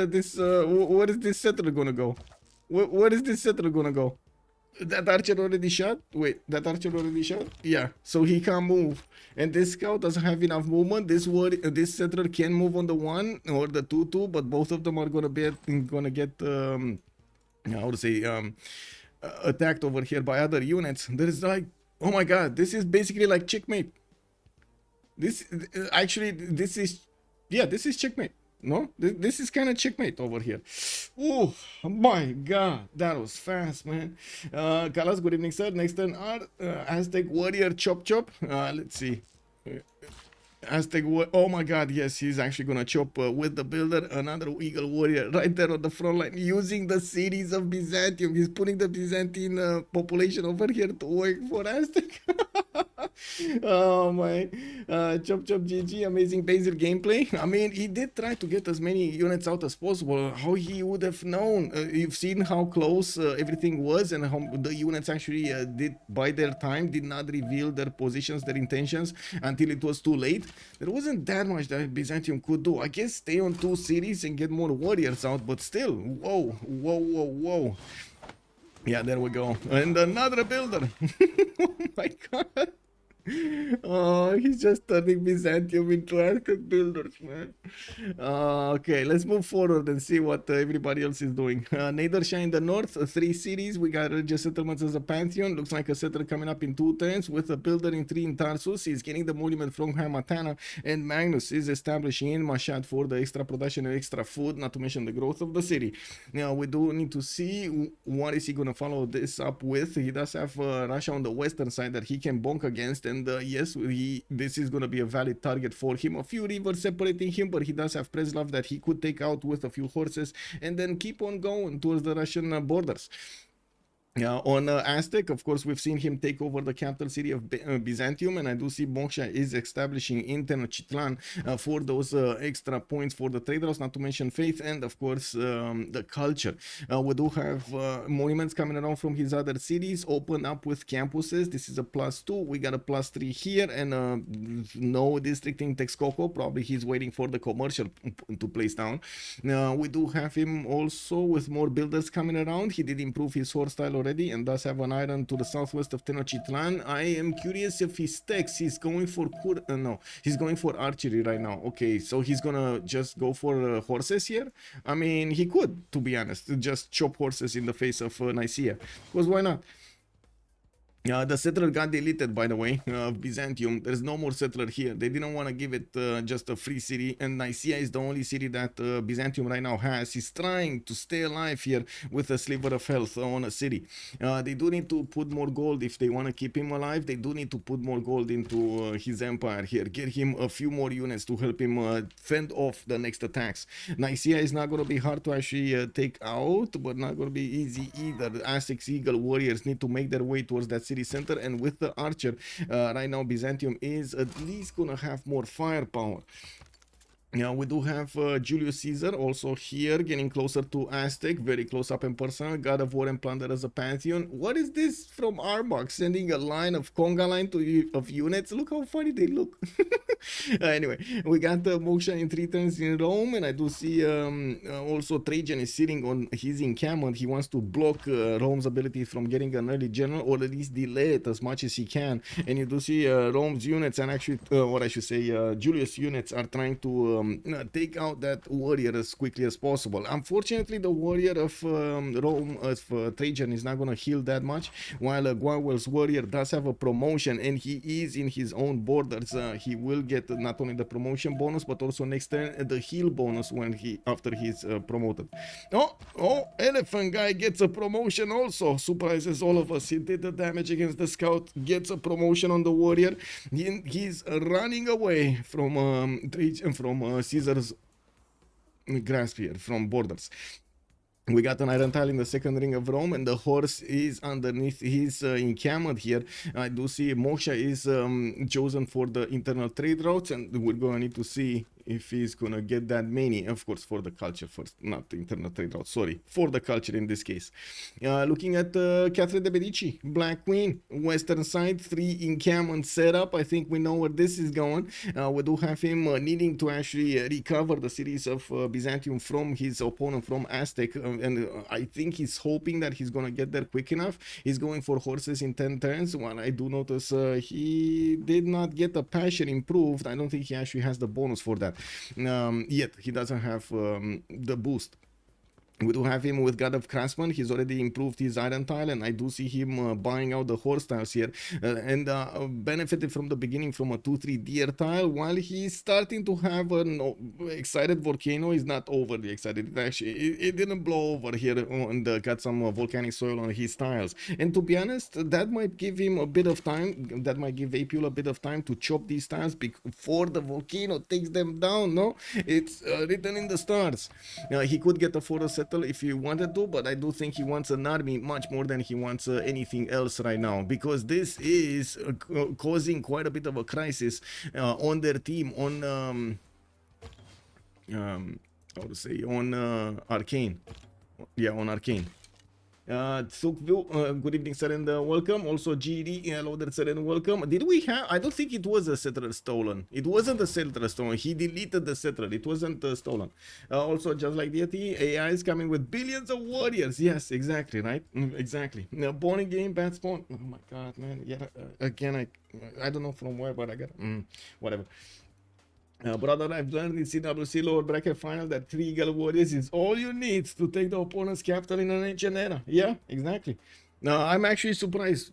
this settler gonna go? Where is this settler gonna go? That archer already shot? Wait, that archer already shot? Yeah, so he can't move, and this scout doesn't have enough movement. This settler can move on the 1 or the 2-2, but both of them are gonna get how to say attacked over here by other units. There is like, oh my God, this is basically like checkmate. This is checkmate. No, this is kind of checkmate over here. Oh my God, that was fast, man. Kalas, good evening, sir. Next turn, Aztec warrior chop. Let's see. Aztec, oh my God, yes, he's actually gonna chop with the builder another eagle warrior right there on the front line using the cities of Byzantium. He's putting the Byzantine population over here to work for Aztec. Oh my, chop GG, amazing Basil gameplay. I mean, he did try to get as many units out as possible. How he would have known? You've seen how close everything was, and how the units actually did bide their time, did not reveal their positions, their intentions until it was too late. There wasn't that much that Byzantium could do. I guess stay on 2 cities and get more warriors out, but still, whoa. Yeah, there we go. And another builder. Oh my God. Oh, he's just turning Byzantium into Aztec builders, man. Okay, let's move forward and see what everybody else is doing. Nader, Shah in the north, 3 cities. We got religious settlements as a pantheon. Looks like a settler coming up in 2 turns with a builder in 3 in Tarsus. He's getting the monument from Hamatana, and Magnus is establishing in Mashhad for the extra production and extra food, not to mention the growth of the city. Now, we do need to see what is he going to follow this up with. He does have Russia on the western side that he can bonk against, and yes, this is going to be a valid target for him. A few rivers separating him, but he does have Crudlove that he could take out with a few horses and then keep on going towards the Russian borders. On Aztec, of course, we've seen him take over the capital city of Byzantium, and I do see Moksha is establishing in Tenochtitlan for those extra points for the trade routes, not to mention faith and, of course, the culture. We do have monuments coming around from his other cities, open up with campuses. This is a +2. We got a +3 here, and no district in Texcoco. Probably he's waiting for the commercial to place down. We do have him also with more builders coming around. He did improve his horse style already, and does have an iron to the southwest of Tenochtitlan. I am curious if he stacks. He's going for no, he's going for archery right now. Okay, so he's gonna just go for horses here. I mean, he could, to be honest, just chop horses in the face of Nicaea, because why not? The settler got deleted, by the way, of Byzantium. There's no more settler here. They didn't want to give it just a free city, and Nicaea is the only city that Byzantium right now has. He's trying to stay alive here with a sliver of health on a city. They do need to put more gold if they want to keep him alive. They do need to put more gold into his empire here. Get him a few more units to help him fend off the next attacks. Nicaea is not going to be hard to actually take out, but not going to be easy either. The Aztec Eagle warriors need to make their way towards that city center, and with the archer right now Byzantium is at least gonna have more firepower. Yeah, we do have Julius Caesar also here, getting closer to Aztec, very close up in person. God of War and Plunder as a pantheon. What is this from Arbok? Sending a line of conga line of units. Look how funny they look. Anyway, we got Moksha in 3 turns in Rome, and I do see also Trajan is sitting on his encampment. He wants to block Rome's ability from getting an early general, or at least delay it as much as he can. And you do see Rome's units, and actually, what I should say, Julius units are trying to take out that warrior as quickly as possible. Unfortunately, the warrior of Rome, of Trajan, is not going to heal that much, while Gwawel's warrior does have a promotion, and he is in his own borders. He will get not only the promotion bonus, but also next turn the heal bonus when after he's promoted. Oh, Elaphantguy gets a promotion also. Surprises all of us. He did the damage against the scout, gets a promotion on the warrior. He's running away from Caesar's grasp here, from borders. We got an iron tile in the second ring of Rome, and the horse is underneath his encampment here. I do see Moksha is chosen for the internal trade routes, and we're going to need to see if he's gonna get that many, of course, for the culture first, not the internal trade route, sorry, for the culture in this case. Looking at Catherine de Medici, Black Queen, western side, 3 encampment setup. I think we know where this is going. We do have him needing to actually recover the cities of Byzantium from his opponent, from Aztec, and I think he's hoping that he's gonna get there quick enough. He's going for horses in 10 turns. While I do notice he did not get the passion improved, I don't think he actually has the bonus for that. Yet he doesn't have the boost. We do have him with God of Craftsman. He's already improved his iron tile, and I do see him buying out the horse tiles here, and benefited from the beginning from a 2-3 deer tile, while he's starting to have an excited volcano. Is not overly excited. It didn't blow over here, and got some volcanic soil on his tiles. And to be honest, that might give him a bit of time. That might give Apeul a bit of time to chop these tiles before the volcano takes them down. No, it's written in the stars. He could get a forest if he wanted to, but I do think he wants an army much more than he wants anything else right now, because this is causing quite a bit of a crisis on their team, on how to say, on Arcane. Yeah, on Arcane. Sukville, good evening, sir, and welcome. Also, GD, hello there, sir, and welcome. Did we have? I don't think it was a settler stolen. It wasn't a settler stolen. He deleted the settler. It wasn't stolen. Also, just like deity, AI is coming with billions of warriors. Yes, exactly, right? Exactly. Now, born in game, bad spawn. Oh my god, man. Yeah, again, I don't know from where, but I got whatever. Brother, I've learned in CWC lower bracket final that 3 Eagle Warriors is all you need to take the opponent's capital in an ancient era. Yeah, exactly. Now, I'm actually surprised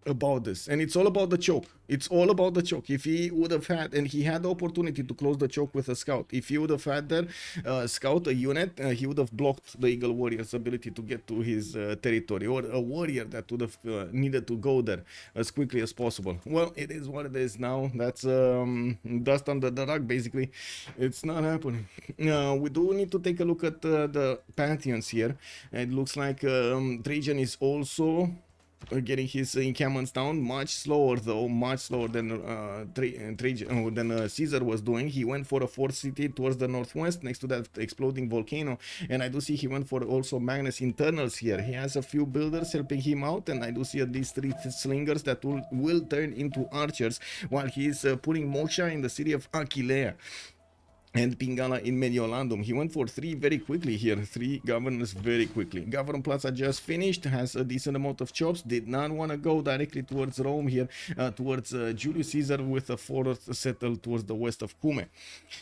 about this, and it's all about the choke. It's all about the choke. If he would have had, and he had the opportunity to close the choke with a scout, if he would have had that scout, a unit, he would have blocked the Eagle Warrior's ability to get to his territory, or a warrior that would have needed to go there as quickly as possible. Well, it is what it is now. That's dust under the rug, basically. It's not happening. We do need to take a look at the pantheons here. It looks like Trajan is also getting his encampments down, much slower though, much slower than Caesar was doing. He went for a fourth city towards the northwest, next to that exploding volcano, and I do see he went for also Magnus internals here. He has a few builders helping him out, and I do see at least 3 slingers that will turn into archers, while he's putting Moksha in the city of Aquileia. and Pingala in Mediolandum. He went for 3 very quickly here, 3 governors very quickly. Governor Plaza just finished, has a decent amount of chops, did not want to go directly towards Rome here, towards Julius Caesar with a 4th settled towards the west of Cume.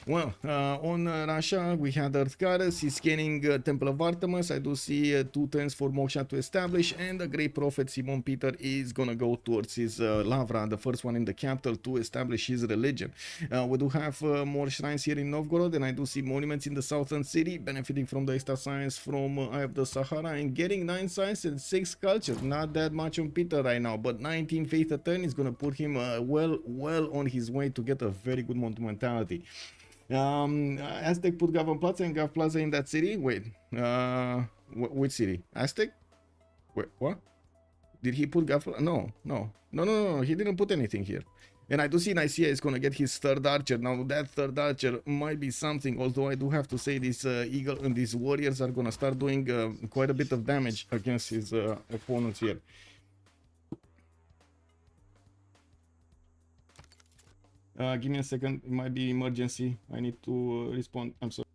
Well, on Russia, we had Earth Goddess, he's scanning Temple of Artemis. I do see 2 turns for Moksha to establish, and the Great Prophet Simon Peter is gonna go towards his Lavra, the first one in the capital, to establish his religion. We do have more shrines here in Novgorod, and I do see monuments in the southern city, benefiting from the extra science from Eye of the Sahara, and getting 9 science and 6 cultures. Not that much on Peter right now, but 19 faith a turn is gonna put him well on his way to get a very good monumentality. Aztec put Gavan Plaza and Gav Plaza in that city. Wait, which city? Aztec? Wait, what? Did he put Gav? No, he didn't put anything here. And I do see Nicaea is going to get his 3rd archer. Now that 3rd archer might be something, although I do have to say these eagle and these warriors are going to start doing quite a bit of damage against his opponents here. Give me a second, it might be emergency. I need to respond. I'm sorry.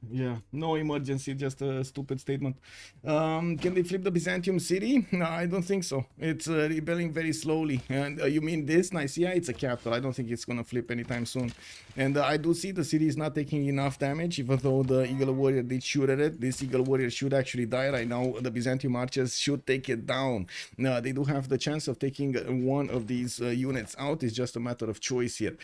Yeah, no emergency, just a stupid statement. Can they flip the Byzantium city? No, I don't think so. It's rebelling very slowly. And you mean this, Nicaea? It's a capital. I don't think it's gonna flip anytime soon. And I do see the city is not taking enough damage, even though the Eagle Warrior did shoot at it. This Eagle Warrior should actually die right now. The Byzantium archers should take it down. They do have the chance of taking one of these units out. It's just a matter of choice here.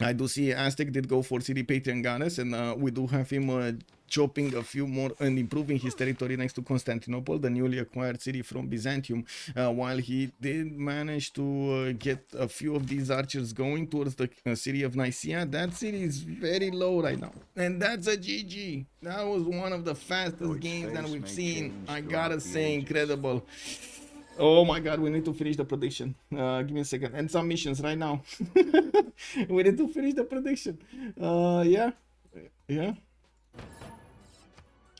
I do see Aztec did go for City Patron Goddess, and we do have him chopping a few more and improving his territory next to Constantinople, the newly acquired city from Byzantium, while he did manage to get a few of these archers going towards the city of Nicaea. That city is very low right now, and that's a GG. That was one of the fastest games that we've seen. I gotta say, incredible. Oh my god, we need to finish the prediction. Give me a second. And some missions right now. We need to finish the prediction. Yeah.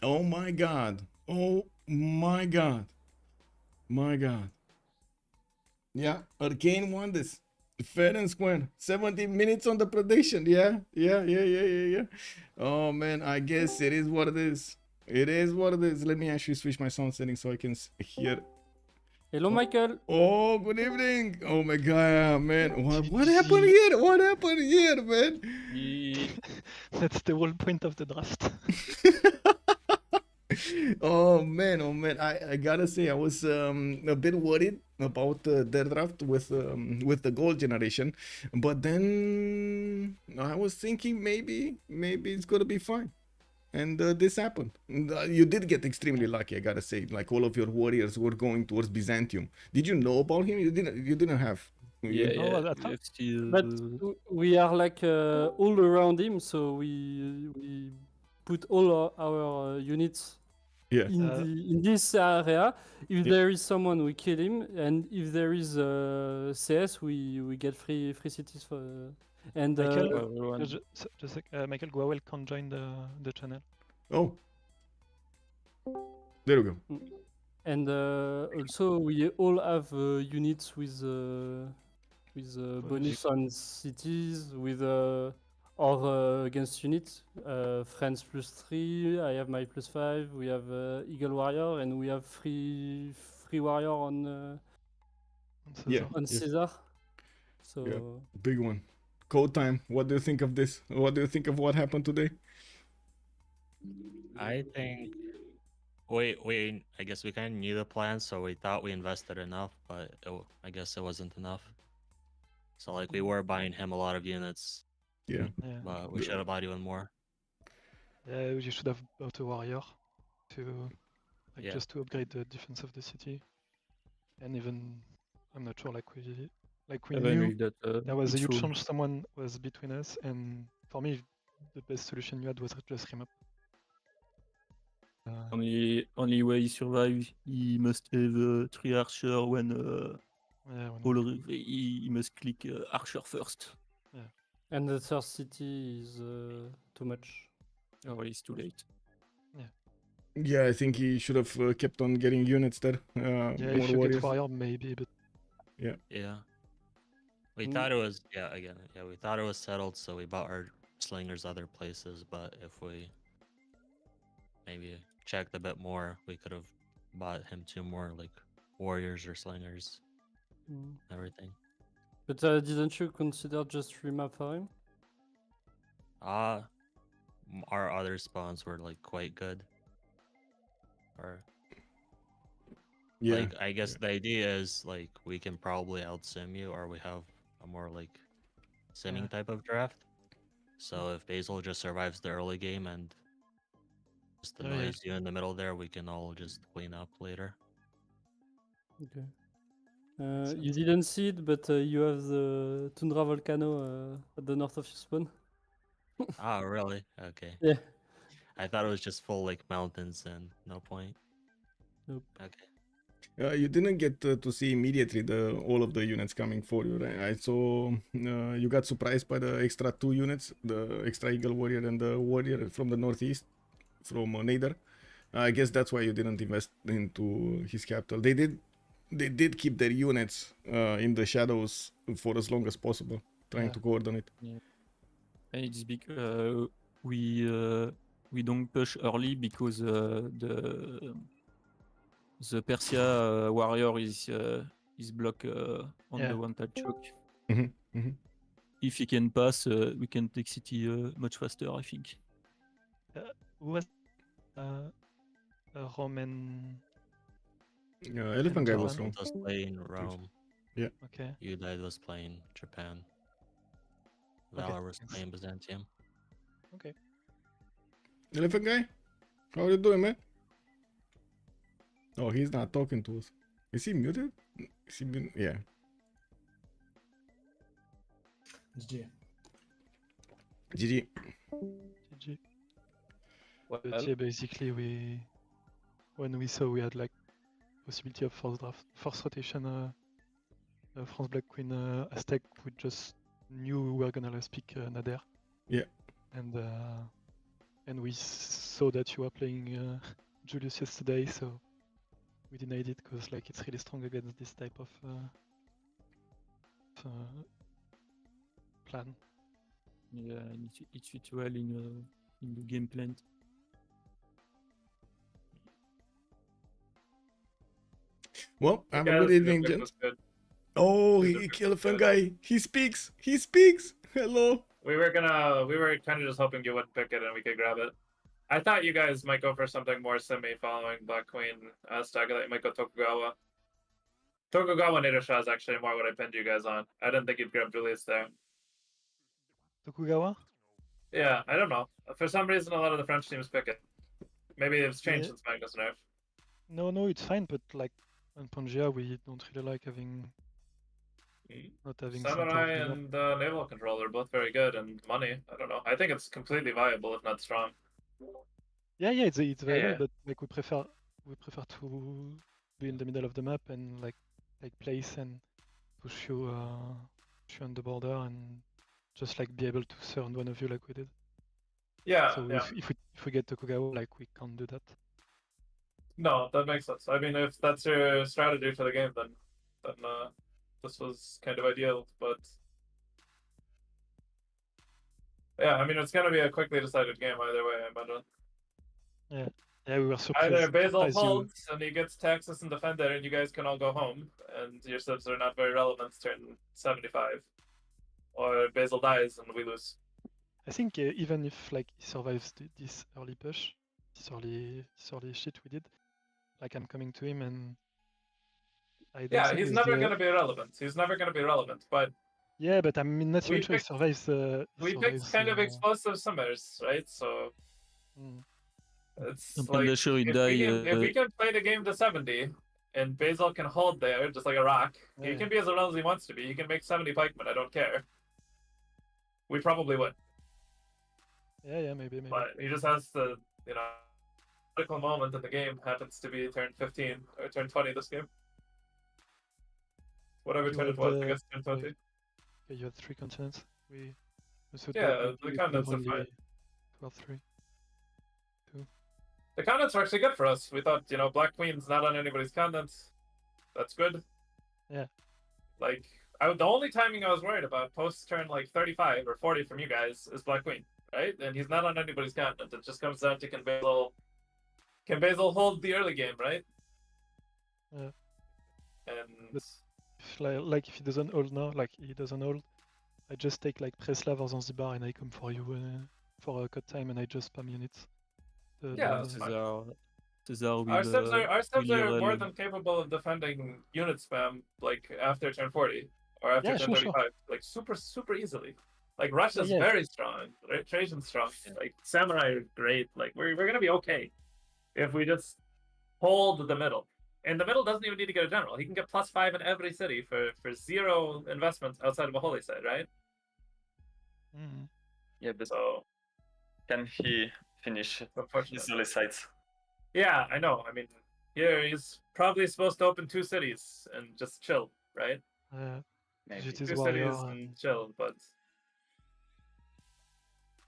Oh my god. Oh my god. My god. Yeah, Arcane won this. Fair and square. 17 minutes on the prediction. Yeah. Oh man, I guess it is what it is. It is what it is. Let me actually switch my sound settings so I can hear. Hello, Michael. Oh, good evening. Oh my god, man. What happened here? What happened here, man? That's the whole point of the draft. Oh man. I gotta say, I was a bit worried about their draft with the gold generation, but then I was thinking maybe it's gonna be fine. And this happened. You did get extremely lucky, I gotta say. Like, all of your warriors were going towards Byzantium. Did you know about him? You didn't have. But we are like all around him, so we put all our units in this area. If there is someone, we kill him, and if there is CS, we get free cities for. And Michael Gwawel can't join the channel. Oh, there we go. And also we all have units with bonus on cities, with or against units. Friends +3. I have my +5. We have Eagle Warrior, and we have free warrior on Caesar. So yeah, big one. CodeTime, what do you think of this? What do you think of what happened today? I think I guess we kind of knew the plan, so we thought we invested enough, but I guess it wasn't enough. So like we were buying him a lot of units. Yeah. But we should have bought even more. Yeah, you should have bought a warrior to just to upgrade the defense of the city. And even I'm not sure, like we knew that there was a huge chance someone was between us, and for me the best solution you had was just remap. Only way he survives, he must have 3 archer when he must click archer first. Yeah. And the third city is too much. Oh, it's too late. Yeah, I think he should have kept on getting units there. Yeah, More if you warriors. get warrior, maybe, but Yeah. We thought it was we thought it was settled, so we bought our slingers other places, but if we maybe checked a bit more, we could have bought him 2 more like warriors or slingers. Everything. But didn't you consider just remap for him? Our other spawns were like quite good. Or Yeah. like I guess the idea is like we can probably outsim you, or we have a more like simming type of draft. So if Basil just survives the early game and just annoys you in the middle there, we can all just clean up later. Okay. You didn't see it, but you have the Tundra Volcano at the north of your spawn. Oh, really? Okay. Yeah. I thought it was just full like mountains and no point. Nope. Okay. You didn't get to see immediately all of the units coming for you, right? I saw you got surprised by the extra 2 units, the extra Eagle Warrior and the Warrior from the northeast, from Nader. I guess that's why you didn't invest into his capital. They did keep their units in the shadows for as long as possible, trying to coordinate. Yeah. And it's because we don't push early because the Persia warrior is blocked on the one-tile choke. If he can pass, we can take city much faster, I think. Who was Roman? Elaphantguy was wrong. Was playing Rome. Yeah. Okay. Udai was playing Japan. Valor was playing Byzantium. Okay. Elaphantguy, how are you doing, man? Oh, he's not talking to us. Is he muted? Is he been? Yeah. GG. GG. GG. But yeah, basically when we saw we had like possibility of force rotation, France Black Queen Aztec, we just knew we were gonna pick Nader. Yeah. And we saw that you were playing Julius yesterday, so we denied it because like it's really strong against this type of plan. Yeah, it fits well in the game plan. Well, have a good evening, gents. Oh, Elaphantguy, he speaks. He speaks. Hello. We were kind of just hoping you wouldn't pick it and we could grab it. I thought you guys might go for something more semi following Black Queen Aztec. I thought you might go Tokugawa. Tokugawa Nader Shah is actually more what I pinned you guys on. I didn't think you'd grab Julius there. Tokugawa? Yeah, I don't know. For some reason, a lot of the French teams pick it. Maybe it's changed since Magnus nerf. No, it's fine, but like on Pangea, we don't really like having not having Samurai and Naval Control are both very good, and money. I don't know. I think it's completely viable, if not strong. Yeah, it's viable, but like we prefer to be in the middle of the map and like take place and push you on the border and just like be able to surround one of you like we did. Yeah. So if we get Tokugawa, like we can't do that. No, that makes sense. I mean, if that's your strategy for the game, then this was kind of ideal. But yeah, I mean, it's gonna be a quickly decided game either way, I imagine. Yeah, we were surprised. Either Basil holds and he gets Texas and Defender, and you guys can all go home, and your Civs are not very relevant turn 75, or Basil dies and we lose. I think even if like he survives this early push, this early shit we did, like I'm coming to him and he's never gonna be relevant. He's never gonna be relevant, but yeah, but I'm not even sure he survives. We picked kind of explosive summers, right? So it's like if we can play the game to 70 and Basil can hold there just like a rock, he can be as around as he wants to be. He can make 70 pikemen. I don't care. We probably would. Yeah, maybe. But he just has to, critical moment in the game happens to be turn 15 or turn 20 this game. Whatever turn it was, I guess turn 20. Okay, you had 3 continents. The continents are fine. 12-3. The continents are actually good for us. We thought, you know, Black Queen's not on anybody's continents. That's good. Yeah. Like, the only timing I was worried about post turn like 35 or 40 from you guys is Black Queen, right? And he's not on anybody's continent. It just comes down to can Basil hold the early game, right? Yeah. And like if he doesn't hold now, like he doesn't hold, I just take like Preslav or Zanzibar and I come for you for a cut time and I just spam units. Cesar will, our Civs are more will than capable of defending unit spam like after turn 40 or after turn 35, like super easily. Like Russia's very strong, right? Trajan's strong. Like Samurai are great. Like we're gonna be okay if we just hold the middle. And the middle doesn't even need to get a general. He can get +5 in every city for 0 investments outside of a holy site, right? Mm-hmm. Yeah, but so can he finish his holy sites? Yeah, I know. I mean, here he's probably supposed to open 2 cities and just chill, right? Maybe 2 cities and chill, but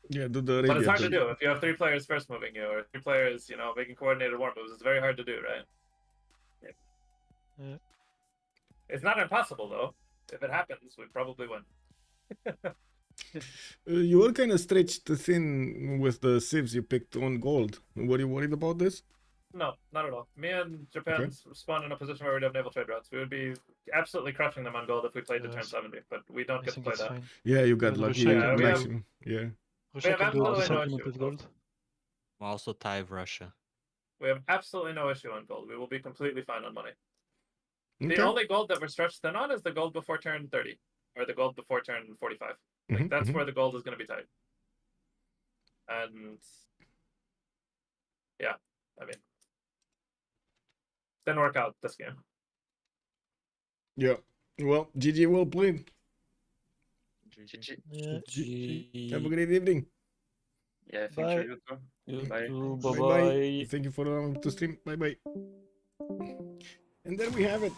yeah, do the but it's hard to do if you have 3 players first moving you or 3 players, you know, making coordinated war moves. It's very hard to do, right? Yeah. It's not impossible though. If it happens, we probably win. You were kind of stretched thin with the civs you picked on gold. Were you worried about this? No, not at all. Me and Japan spawned in a position where we'd have naval trade routes. We would be absolutely crushing them on gold if we played to turn 70, but we don't get to play that. Fine. Yeah, you got lucky. We Yeah. have absolutely no issue with gold. We'll also tie Russia. We have absolutely no issue on gold. We will be completely fine on money. Okay. The only gold that we're stretched thin on is the gold before turn 30, or the gold before turn 45. Like, that's where the gold is going to be tight. And yeah, I mean, didn't work out this game. Yeah. Well, GG, well played. GG. Yeah. GG. Have a great evening. Yeah, thank you too. Bye. Bye. Thank you for allowing to stream. Bye. And there we have it.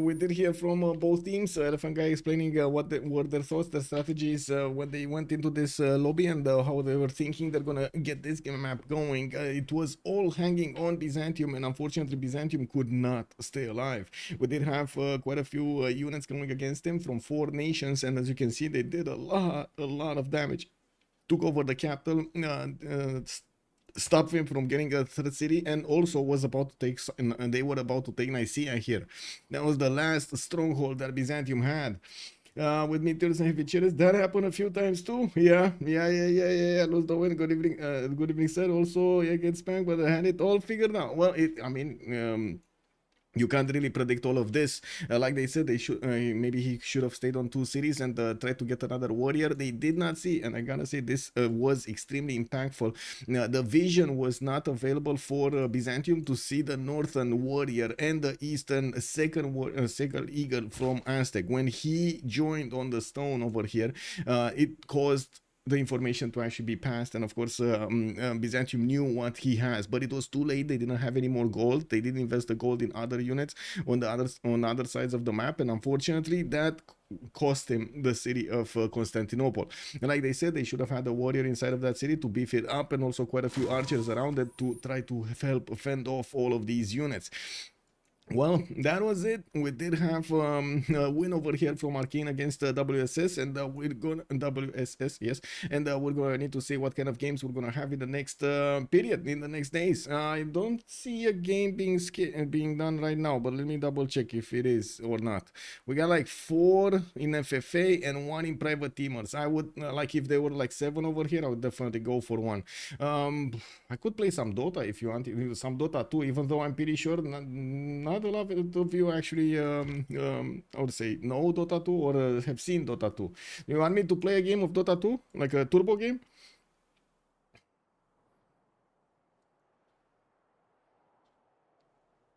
We did hear from both teams. Elaphantguy explaining what were their thoughts, their strategies when they went into this lobby and how they were thinking they're gonna get this game map going. It was all hanging on Byzantium, and unfortunately Byzantium could not stay alive. We did have quite a few units going against them from 4 nations, and as you can see, they did a lot of damage. Took over the capital, stopped him from getting a third city, and also was about to take, and they were about to take Nicaea here. That was the last stronghold that Byzantium had. With meteors and heavy cheers, that happened a few times too. Yeah. Lose the win. Good evening, sir. Also, yeah, get spanked, but I had it all figured out. Well, you can't really predict all of this. Like they said, they should maybe he should have stayed on 2 cities and tried to get another warrior. They did not see, and I gotta say this was extremely impactful. The vision was not available for Byzantium to see the northern warrior and the eastern second eagle from Aztec. When he joined on the stone over here, it caused the information to actually be passed, and of course Byzantium knew what he has, but it was too late. They didn't have any more gold. They didn't invest the gold in other units on other sides of the map, and unfortunately that cost him the city of Constantinople. And like they said, they should have had a warrior inside of that city to beef it up, and also quite a few archers around it to try to help fend off all of these units. Well, that was it. We did have a win over here from Arcane against WSS, and we're gonna WSS, yes, and we're gonna need to see what kind of games we're gonna have in the next period, in the next days. I don't see a game being done right now, but let me double check if it is or not. We got like 4 in FFA and 1 in private teamers. I would like, if there were like 7 over here, I would definitely go for 1. I could play some Dota if you want, some Dota 2, even though I'm pretty sure not a lot of you actually I would say know Dota 2 or have seen Dota 2. You want me to play a game of Dota 2, like a turbo game?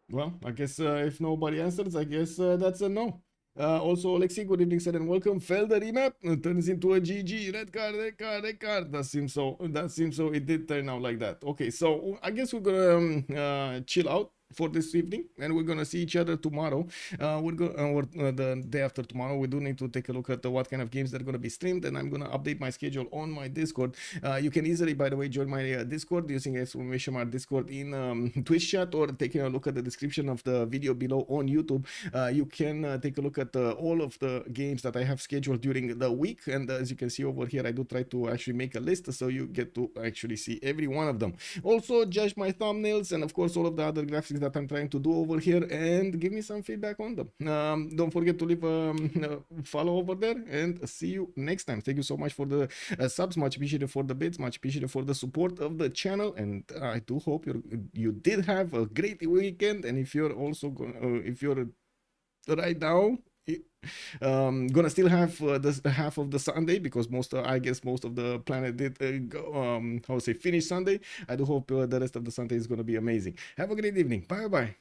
Well, I guess if nobody answers, I guess that's a no. Also, Alexi, good evening, sir, and welcome. Fell the remap, turns into a GG. Red card. That seems so. It did turn out like that. Okay, so I guess we're gonna chill out for this evening, and we're gonna see each other tomorrow. The day after tomorrow. We do need to take a look at what kind of games that are gonna be streamed, and I'm gonna update my schedule on my Discord. You can easily, by the way, join my Discord using exclamation mark Discord in Twitch chat, or taking a look at the description of the video below on YouTube. You can take a look at all of the games that I have scheduled during the week, and as you can see over here, I do try to actually make a list so you get to actually see every one of them. Also, judge my thumbnails and of course all of the other graphics that I'm trying to do over here, and give me some feedback on them. Don't forget to leave a follow over there, and see you next time. Thank you so much for the subs, much appreciated for the bits, much appreciated for the support of the channel, and I do hope you did have a great weekend. And if you're also if you're right now gonna still have this half of the Sunday, because I guess most of the planet did finish Sunday. I do hope the rest of the Sunday is gonna be amazing. Have a great evening. Bye bye.